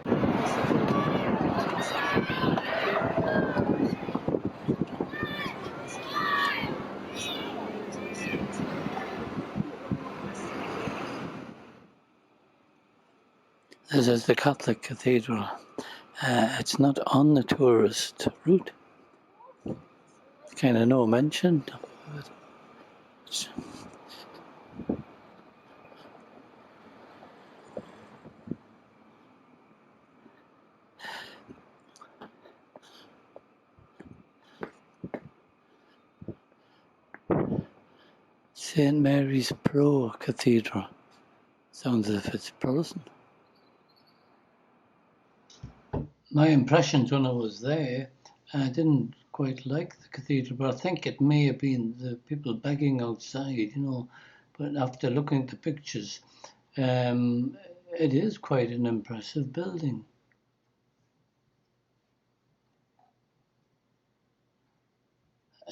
This is the Catholic Cathedral. It's not on the tourist route. Kind of no mention of it. St. Mary's Pro Cathedral. Sounds as if it's Protestant. My impressions when I was there, I didn't quite like the cathedral, but I think it may have been the people begging outside, you know. But after looking at the pictures, it is quite an impressive building.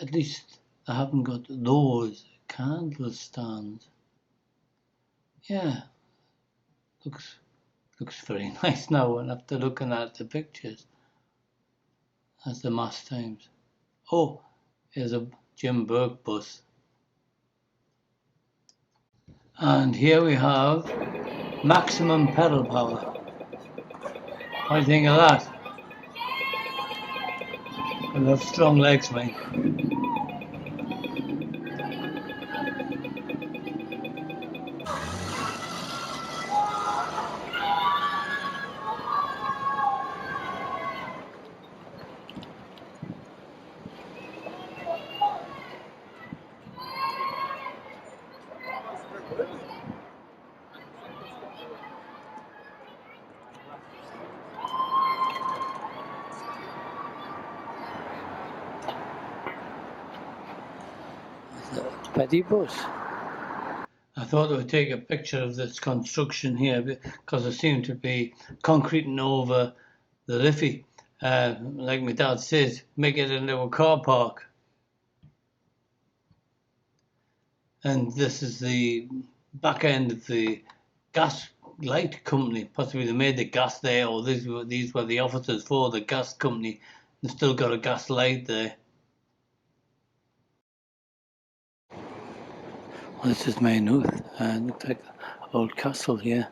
At least I haven't got those candle stands. Yeah, looks very nice now. And after looking at the pictures, that's the Mass Times. Oh, here's a Jim Burke bus. And here we have maximum pedal power. What do you think of that? I love strong legs, mate. Petty bus. I thought I would take a picture of this construction here because it seemed to be concreting over the Liffey. Like my dad says, make it into a car park. And this is the back end of the gas light company. Possibly they made the gas there, or these were the offices for the gas company. They've still got a gas light there. Well, this is Maynooth, and looks like an old castle here.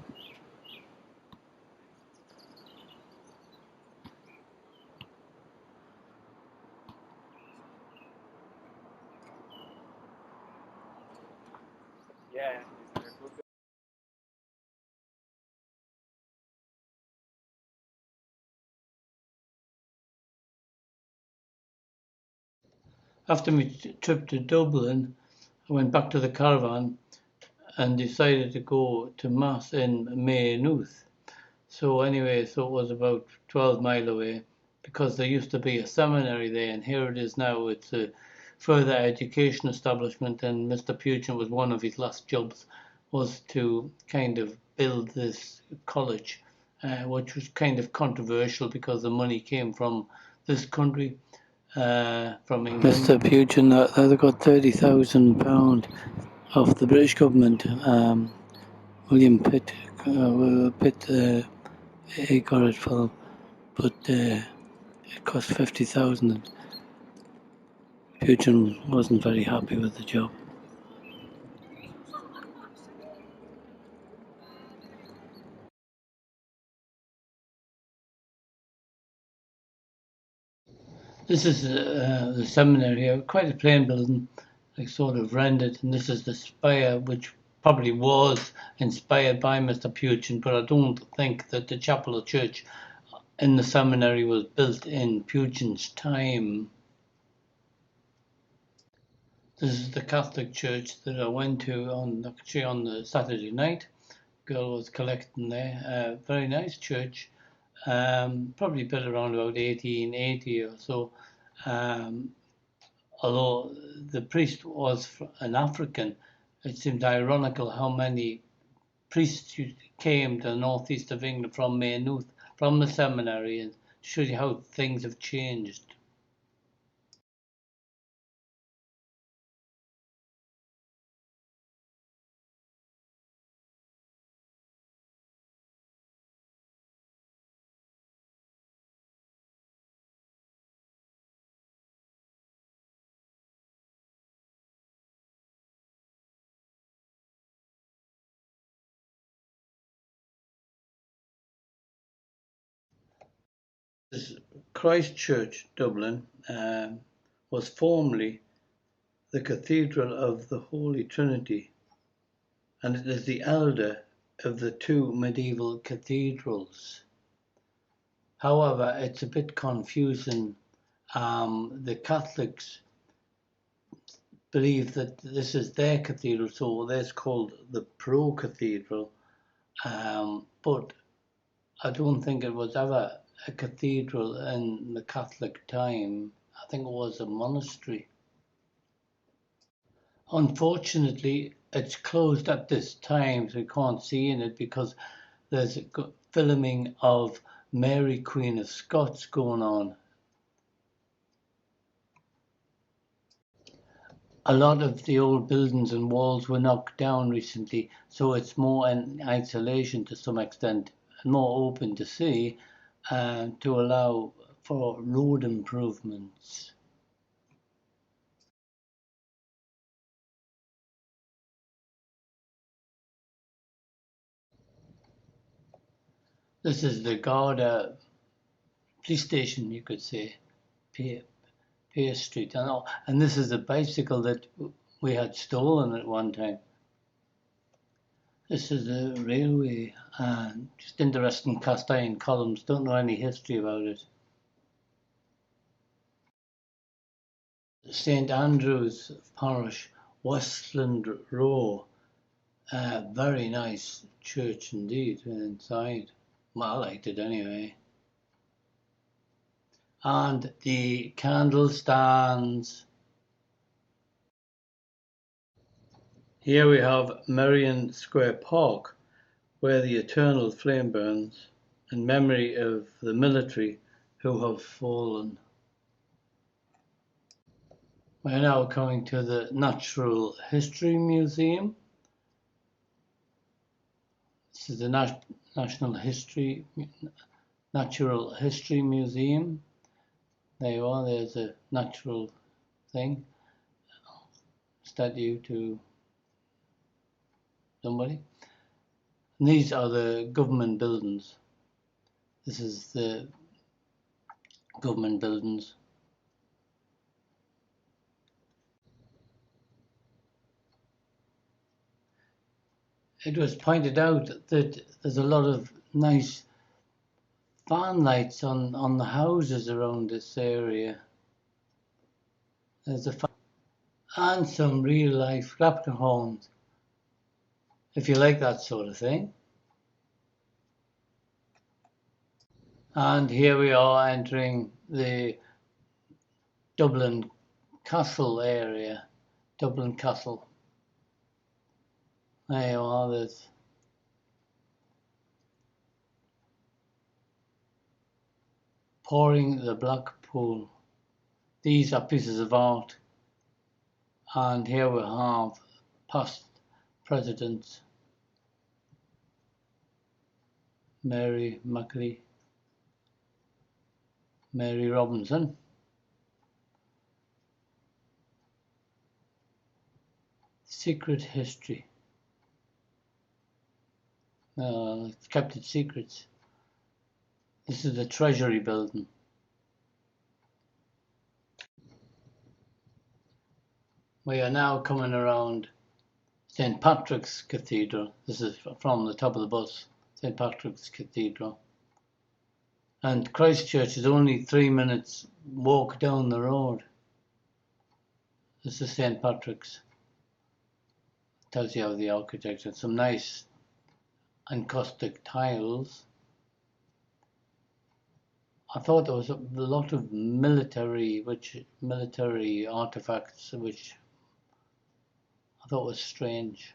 Yeah. After my trip to Dublin, I went back to the caravan and decided to go to Mass in Maynooth. So anyway, so it was about 12 miles away because there used to be a seminary there, and here it is now. It's a further education establishment, and Mr. Pugin was one of his last jobs was to kind of build this college, which was kind of controversial because the money came from this country, from England. Mr. Pugin, they got £30,000 off the British government. William Pitt, he got it for, but it cost 50,000. Pugin wasn't very happy with the job. This is the seminary here, quite a plain building, like sort of rendered, and this is the spire, which probably was inspired by Mr. Pugin, but I don't think that the chapel or church in the seminary was built in Pugin's time. This is the Catholic church that I went to on the Saturday night. Girl was collecting there. Very nice church. Probably built around about 1880 or so. Although the priest was an African, it seemed ironical how many priests came to the northeast of England from Maynooth, from the seminary, and shows you how things have changed. This Christ Church, Dublin, was formerly the Cathedral of the Holy Trinity, and it is the elder of the two medieval cathedrals. However, it's a bit confusing. The Catholics believe that this is their cathedral, so it's called the Pro-Cathedral, but I don't think it was ever a cathedral in the Catholic time. I think it was a monastery. Unfortunately, it's closed at this time, so you can't see in it because there's a filming of Mary Queen of Scots going on. a lot of the old buildings and walls were knocked down recently, so it's more in isolation to some extent, and more open to sea, to allow for road improvements. This is the Garda police station, you could say, Pierce Street. And this is a bicycle that we had stolen at one time. This is a railway, just interesting cast iron columns, don't know any history about it. St Andrew's Parish, Westland Row, very nice church indeed inside. Well, I liked it anyway. And the candle stands. Here we have Merrion Square Park, where the eternal flame burns in memory of the military who have fallen. We're now coming to the Natural History Museum. This is the Natural History Museum. There you are, there's a natural thing, statue to somebody. And these are the government buildings. This is the government buildings. It was pointed out that there's a lot of nice fan lights on the houses around this area. There's and some real life raptor horns, if you like that sort of thing. And here we are entering the Dublin Castle area. Dublin Castle. There you are, there's Pouring the Blackpool. These are pieces of art. And here we have past presidents. Mary Mackley, Mary Robinson. Secret history. It's kept its secrets. This is the Treasury building. We are now coming around St Patrick's Cathedral. This is from the top of the bus, St Patrick's Cathedral. And Christchurch is only 3 minutes walk down the road. This is St Patrick's. Tells you how the architecture, some nice encaustic tiles. I thought there was a lot of military artifacts, which I thought was strange.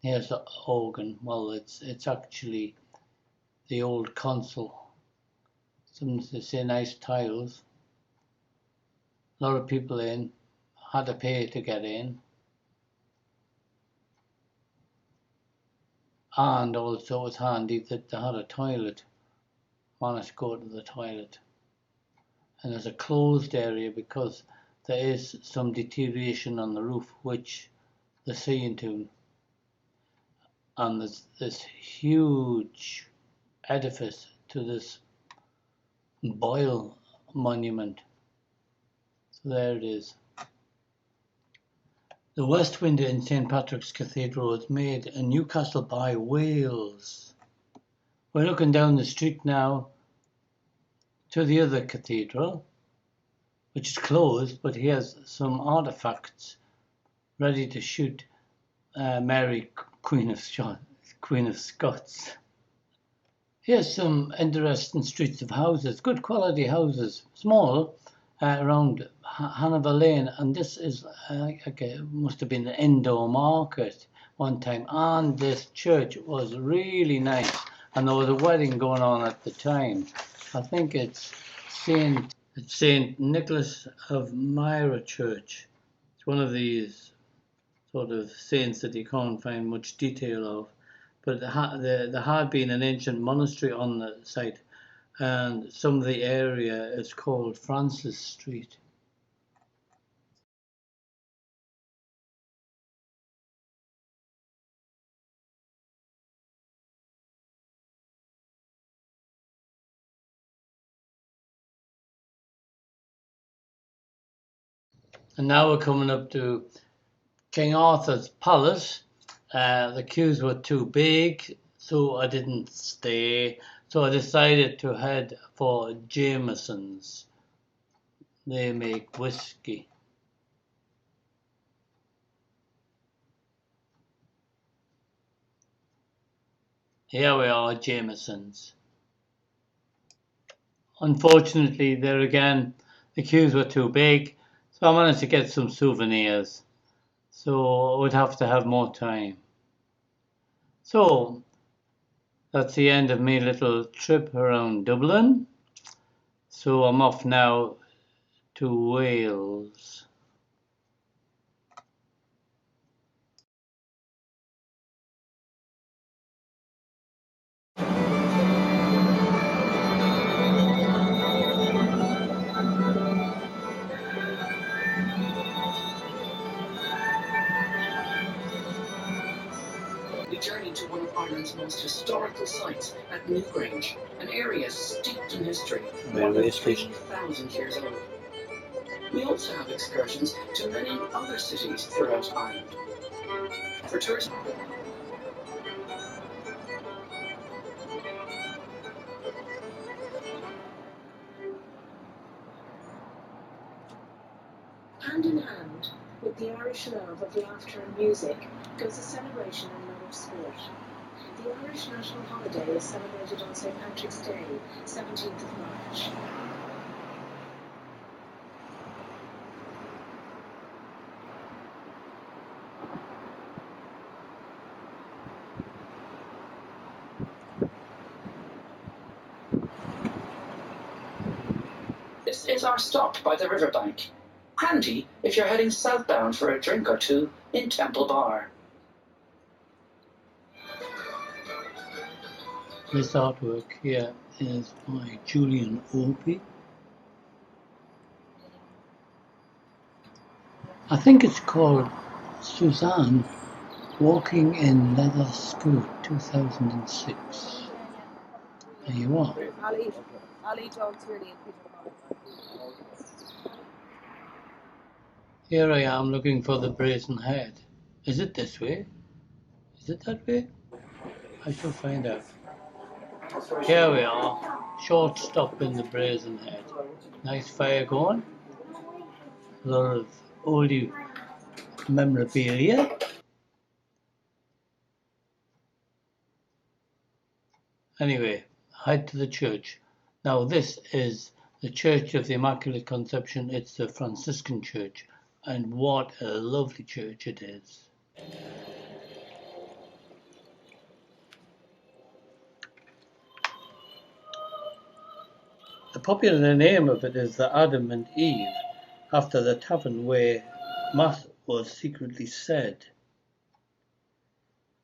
Here's the organ. Well, it's actually the old consul. Some say nice tiles. A lot of people in, had to pay to get in. And also it was handy that they had a toilet. Managed to go to the toilet. And there's a closed area because there is some deterioration on the roof, which they're seeing to. And there's this huge edifice to this Boyle monument. So there it is. The west window in St Patrick's Cathedral was made in Newcastle by Wales. We're looking down the street now to the other cathedral, which is closed, but here's some artifacts ready to shoot Mary, Queen of Scots. Here's some interesting streets of houses, good quality houses, small, around Hanover Lane, and this is must have been the indoor market one time, and this church was really nice, and there was a wedding going on at the time. I think it's Saint Nicholas of Myra Church. It's one of these sort of saints that you can't find much detail of, but there had been an ancient monastery on the site, and some of the area is called Francis Street. And now we're coming up to King Arthur's palace. The queues were too big, so I didn't stay. So I decided to head for Jameson's. They make whiskey. Here we are, Jameson's. Unfortunately, there again, the queues were too big, so I managed to get some souvenirs. So I would have to have more time. So that's the end of my little trip around Dublin. So I'm off now to Wales. We journeyed to one of Ireland's most historical sites at Newgrange, an area steeped in history, more than 3,000 years old. We also have excursions to many other cities throughout Ireland. For tourism, hand in hand with the Irish love of laughter and music goes a celebration and love of sport. The Irish national holiday is celebrated on St. Patrick's Day, 17th of March. This is our stop by the riverbank. Handy if you're heading southbound for a drink or two in Temple Bar. This artwork here is by Julian Opie. I think it's called Suzanne Walking in Leather Skirt 2006. There you are. Ali John Tierney and Peter Martin. Here I am looking for the Brazen Head. Is it this way? Is it that way? I shall find out. Here we are. Short stop in the Brazen Head. Nice fire going. A lot of oldie memorabilia. Anyway, head to the church. Now this is the Church of the Immaculate Conception. It's the Franciscan church. And what a lovely church it is. The popular name of it is the Adam and Eve, after the tavern where Mass was secretly said.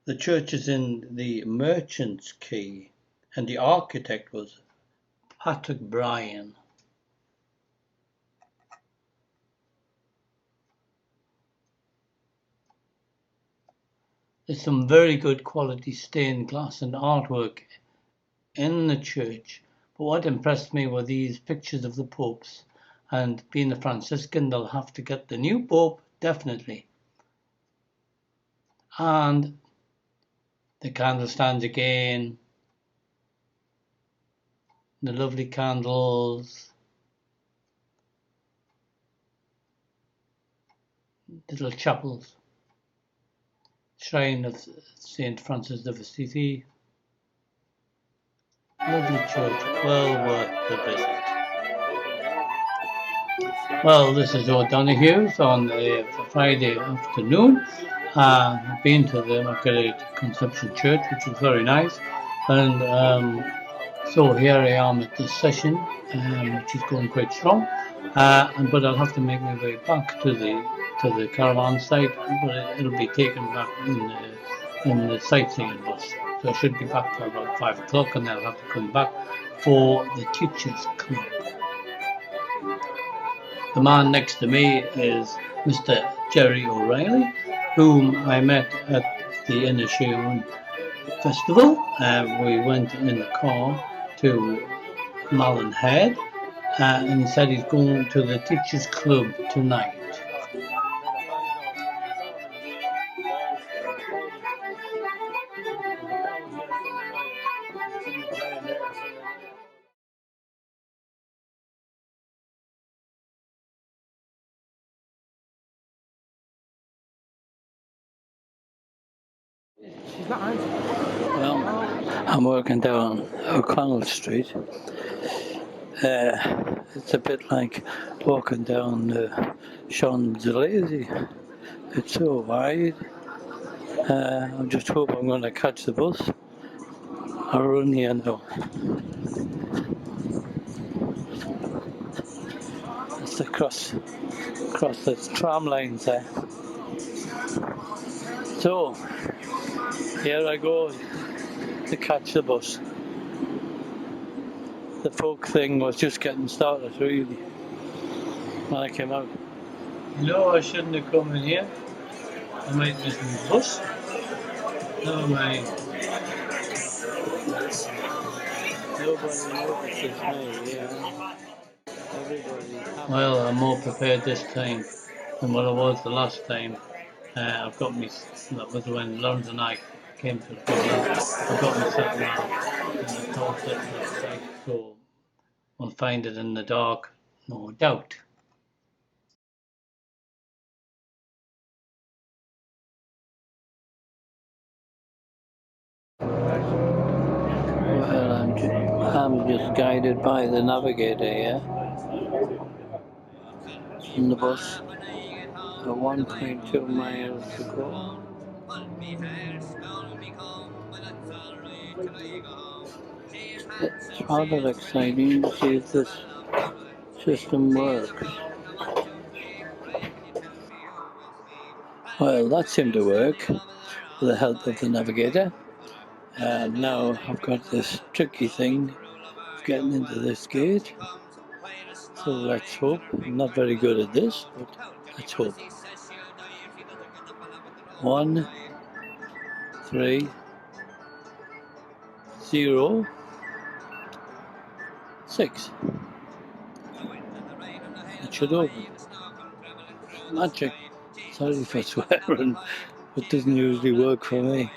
The church is in the Merchant's Quay, and the architect was Patrick Bryan. There's some very good quality stained glass and artwork in the church, but what impressed me were these pictures of the popes, and being a Franciscan they'll have to get the new pope, definitely. And the candle stands again, the lovely candles, little chapels. Shrine of St. Francis of Assisi. Lovely church, well worth the visit. Well, this is O'Donoghue's on a Friday afternoon. I've been to the Immaculate Conception Church, which was very nice. And so here I am at this session, which is going quite strong. But I'll have to make my way back to to the caravan site, but it'll be taken back in the sightseeing bus. So it should be back for about 5 o'clock, and they'll have to come back for the Teachers Club. The man next to me is Mr. Jerry O'Reilly, whom I met at the Inishowen Festival. We went in the car to Malin Head, and he said he's going to the Teachers Club tonight. Well, I'm working down O'Connell Street. It's a bit like walking down the Champs-Élysées. It's so wide. I just hope I'm going to catch the bus. I'll run here now. It's across the tram lines there. So, here I go to catch the bus. The folk thing was just getting started, really, when I came out. No, I shouldn't have come in here. I might miss the bus. Never mind. Nobody notices me, yeah. Well, I'm more prepared this time than what I was the last time. I've got me, that was when Lawrence and I came to the Dublin. I've got me sat down and I thought that so I'll find it in the dark, no doubt. Well, I'm just guided by the navigator here in the bus at 1.2 miles to go. It's rather exciting to see if this system works. Well, that seemed to work with the help of the navigator. Now I've got this tricky thing of getting into this gate. So let's hope. I'm not very good at this, but let's hope. 1, 3, 0, 6. It should open. Magic. Sorry for swearing. It doesn't usually work for me.